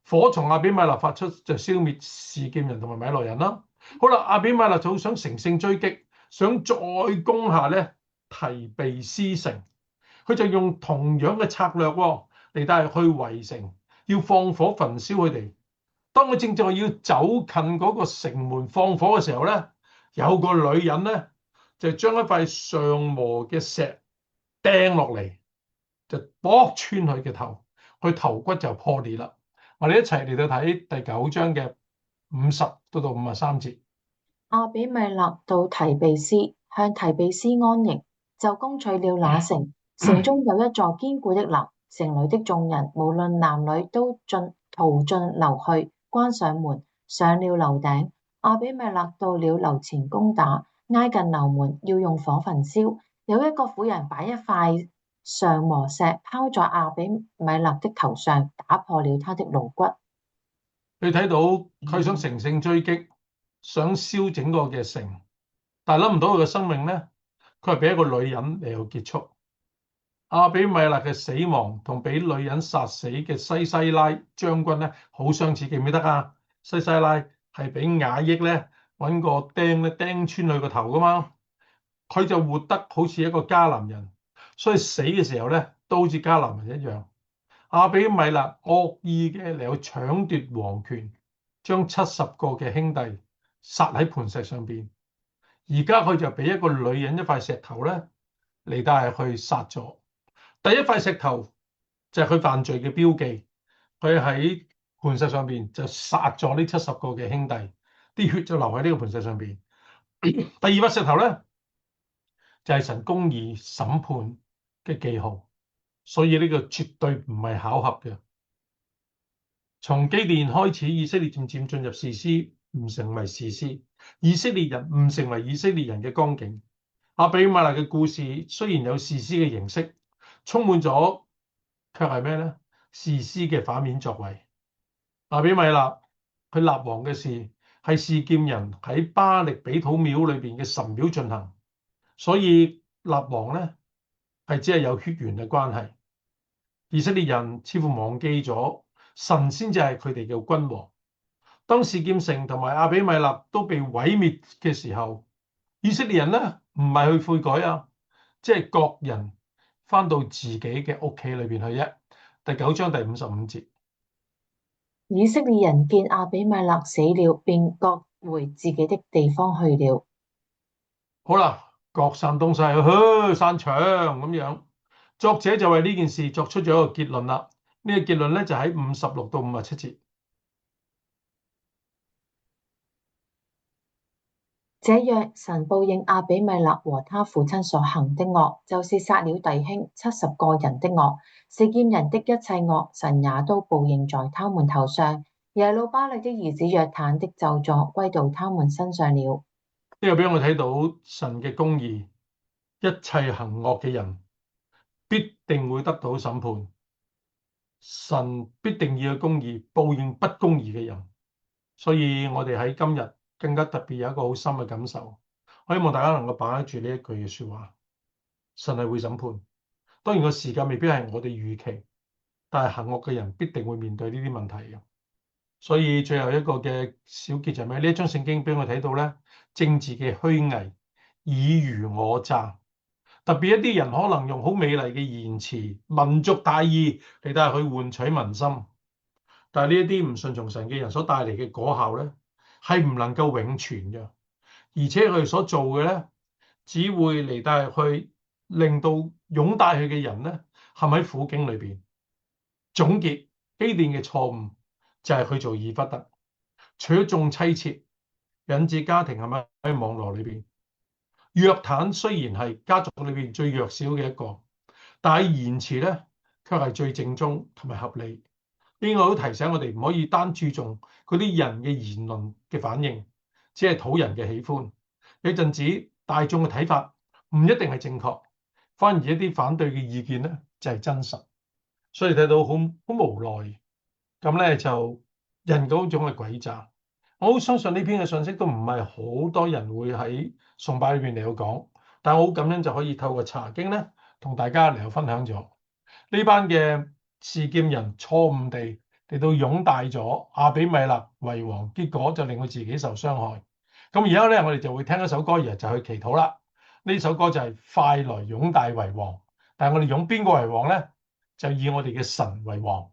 火從亞比米勒發出，就消滅示劍人同埋米羅人啦。好啦，亞比米勒就好想乘勝追擊，想再攻下咧提備斯城，佢就用同樣嘅策略嚟帶去圍城，要放火焚燒佢哋。當佢正在要走近嗰個城門放火嘅時候咧，有個女人咧就將一塊上磨嘅石掟落嚟，就剝穿佢嘅頭，佢頭骨就破裂啦。我哋一齊嚟到睇第9章嘅50到53節。亞比米勒到提備斯，向提備斯安營，就攻取了那城。城中有一座堅固的樓，城裏的眾人無論男女都逃進樓去，關上門，上了樓頂。亞比米勒到了樓前攻打，挨近樓門，要用火焚燒。有一個婦人把一塊上磨石拋在亞比米勒的頭上，打破了他的顱骨。你睇到佢想乘勝追擊，想燒整個嘅城，但係諗唔到佢嘅生命咧，佢係俾一個女人嚟到結束。亞比米勒嘅死亡同俾女人殺死嘅西西拉將軍咧好相似，記唔記得啊？西西拉係俾雅億咧揾個釘咧釘穿佢個頭噶嘛，佢就活得好似一個迦南人，所以死嘅時候咧都好似迦南人一樣。亞比米勒惡意嘅嚟去搶奪皇權，將70個嘅兄弟殺喺磐石上邊。而家佢就俾一個女人一塊石頭咧嚟帶去殺咗。第一塊石頭就係佢犯罪嘅標記，佢喺磐石上邊就殺咗呢70個嘅兄弟，啲血就流喺呢個磐石上邊。第二塊石頭咧就係神公義審判嘅記號，所以呢個絕對唔係巧合嘅。從基甸開始，以色列漸漸進入士師，唔成為士師，以色列人唔成為以色列人嘅光景。亞比米勒嘅故事雖然有士師嘅形式，充滿咗，卻係咩咧？士師嘅反面作為。亞比米勒佢立王嘅事係示劍人喺巴力比土廟裏邊嘅神廟進行，所以立王咧係只係有血緣嘅關係。以色列人似乎忘記咗神先至係佢哋嘅君王。當示劍城同埋亞比米勒都被毀滅嘅時候，以色列人咧唔係去悔改啊，即係各人翻到自己嘅屋企裏邊去啫。第9章第55節，以色列人見亞比米勒死了，便各回自己的地方去了。好啦，各散東西，散場咁樣。作者就為呢件事作出咗一個結論啦。呢個結論咧就喺56到57節。這樣，神報應亞比米勒和他父親所行的惡，就是殺了弟兄70個人的惡。示劍人的一切惡，神也都報應在他們頭上。耶路巴力的兒子約坦的咒詛歸到他們身上了。呢個俾我睇到神嘅公義，一切行惡嘅人必定會得到審判。神必定要公義報應不公義嘅人，所以我哋喺今日更加特別有一個好深嘅感受。我希望大家能夠把握住呢一句嘅說話，神係會審判。當然個時間未必係我哋預期，但係行惡嘅人必定會面對呢啲問題嘅。所以最後一個嘅小結就係咩？呢一章聖經俾我睇到咧，政治嘅虛偽，爾虞我詐。特別一啲人可能用好美麗嘅言辭、民族大義嚟帶去換取民心，但係呢一啲唔順從神嘅人所帶嚟嘅果效咧，係唔能夠永存嘅，而且佢哋所做嘅咧，只會嚟帶去令到擁戴佢嘅人咧陷喺苦境裏邊。總結基甸嘅錯誤就係佢做以弗得，娶咗眾妻妾，引致家庭係咪喺網絡裏邊？約坦雖然係家族裏邊最弱小嘅一個，但係言辭咧，卻係最正宗同埋合理。呢個都提醒我哋唔可以單注重嗰啲人嘅言論嘅反應，只係討人嘅喜歡。有陣子大眾嘅睇法唔一定係正確，反而一啲反對嘅意見咧就係真實。所以睇到好無奈，咁咧就人嗰種嘅詭詐。我好相信呢篇嘅信息都唔係好多人會喺崇拜裏邊嚟到講，但我好感恩就可以透過查經咧，同大家嚟到分享咗呢班嘅示劍人錯誤地嚟到擁戴咗亞比米勒為王，結果就令佢自己受傷害。咁而家咧，我哋就會聽一首歌，然後就去祈禱啦。呢首歌就係快來擁戴為王，但係我哋擁邊個為王咧？就以我哋嘅神為王。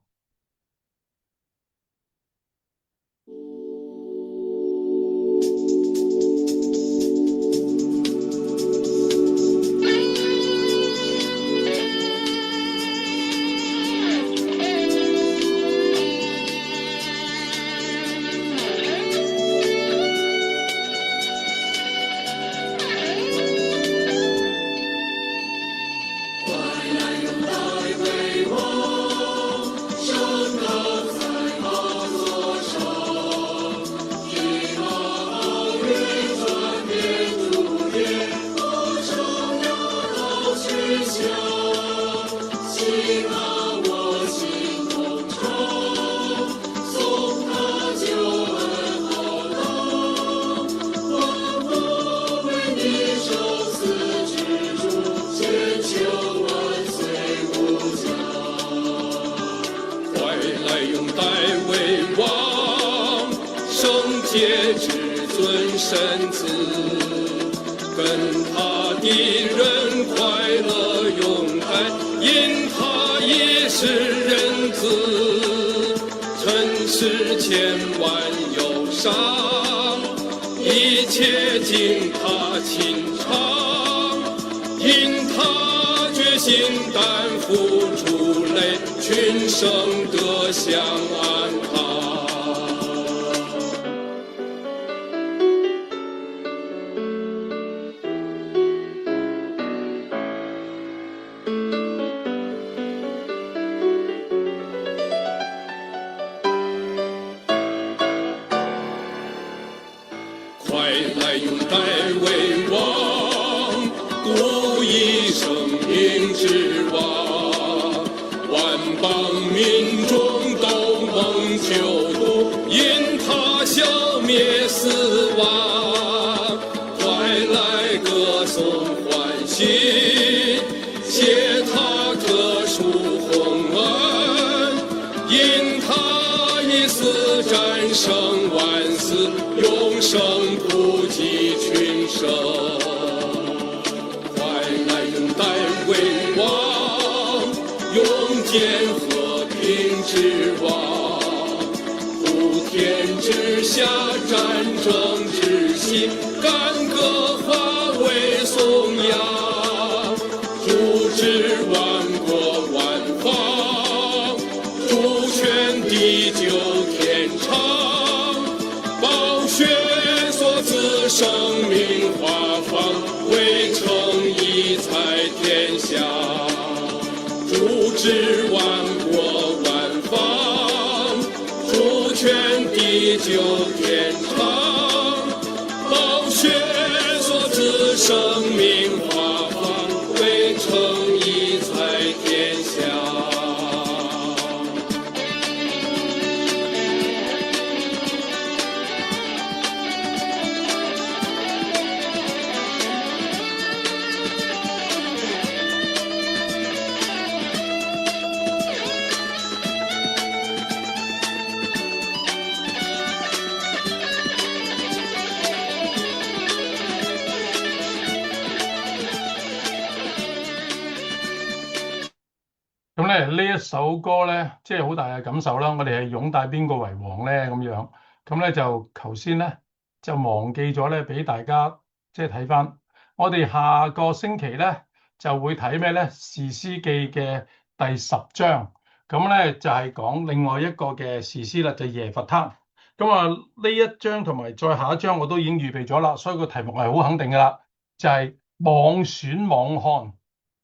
呢一首歌咧，即係好大嘅感受啦。我哋係擁戴邊個為王咧？咁樣咁咧就頭先咧就忘記咗咧，俾大家即係睇翻。我哋下個星期咧就會睇咩咧？《士師記》嘅第10章，咁咧就係講另外一個嘅士師啦，就係耶弗他。咁啊呢一章同埋再下一章我都已經預備咗啦，所以個題目係好肯定噶啦，就係妄選妄看，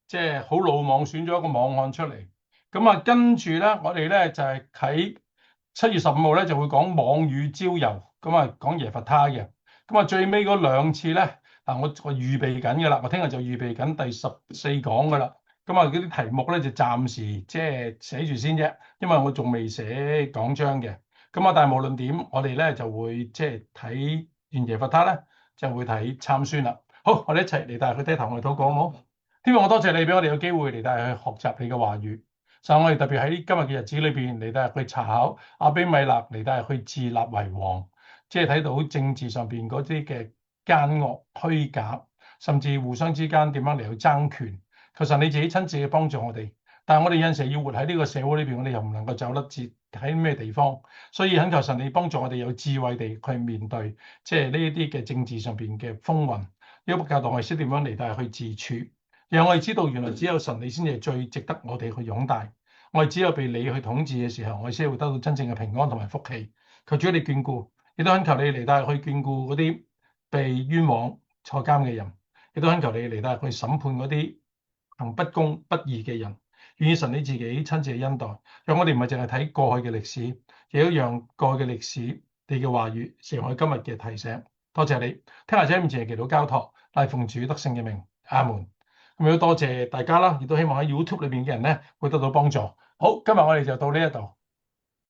即係好魯莽選咗一個妄看出嚟。咁啊，跟住咧，我哋咧就係喺7月15號咧就會講網與焦油，咁啊講耶弗他嘅。咁啊最尾嗰兩次咧，我預備緊㗎啦，我聽日就預備緊第14講㗎啦。咁啊嗰啲題目咧就暫時即係寫住先啫，因為我仲未寫講章嘅。咁啊，但係無論點，我哋咧就會即係睇完耶弗他咧，就會睇參孫啦。好，我哋一齊嚟帶佢低頭我哋禱告好。天父，我多謝你俾我哋有機會嚟帶去學習你嘅話語。所以我哋特別喺今日嘅日子裏邊嚟帶去查考亞比米勒，嚟帶去自立為王，即係睇到政治上邊嗰啲嘅奸惡虛假，甚至互相之間點樣嚟去爭權。求神你自己親自去幫助我哋。但係我哋有陣時要活喺呢個社會裏邊，我哋又唔能夠走得切喺咩地方，所以懇求神你幫助我哋有智慧地去面對，即係呢一啲嘅政治上邊嘅風雲。呢個教導我哋識點樣嚟帶去自處。讓我哋知道，原來只有神你先至係最值得我哋去擁戴。我哋只有被你去統治嘅時候，我哋先會得到真正嘅平安同埋福氣。求主你眷顧，亦都懇求你嚟帶去眷顧嗰啲被冤枉坐監嘅人，亦都懇求你嚟帶去審判嗰啲行不公不義嘅人。願意神你自己親自嘅恩待，讓我哋唔係淨係睇過去嘅歷史，亦都讓過去嘅歷史你嘅話語成為今日嘅提醒。多謝你，聽下者唔淨係祈禱交託，乃奉主得勝嘅名，阿門。咁亦都多謝大家啦，亦都希望喺 YouTube 裏邊嘅人咧會得到幫助。好，今日我哋就到呢一度。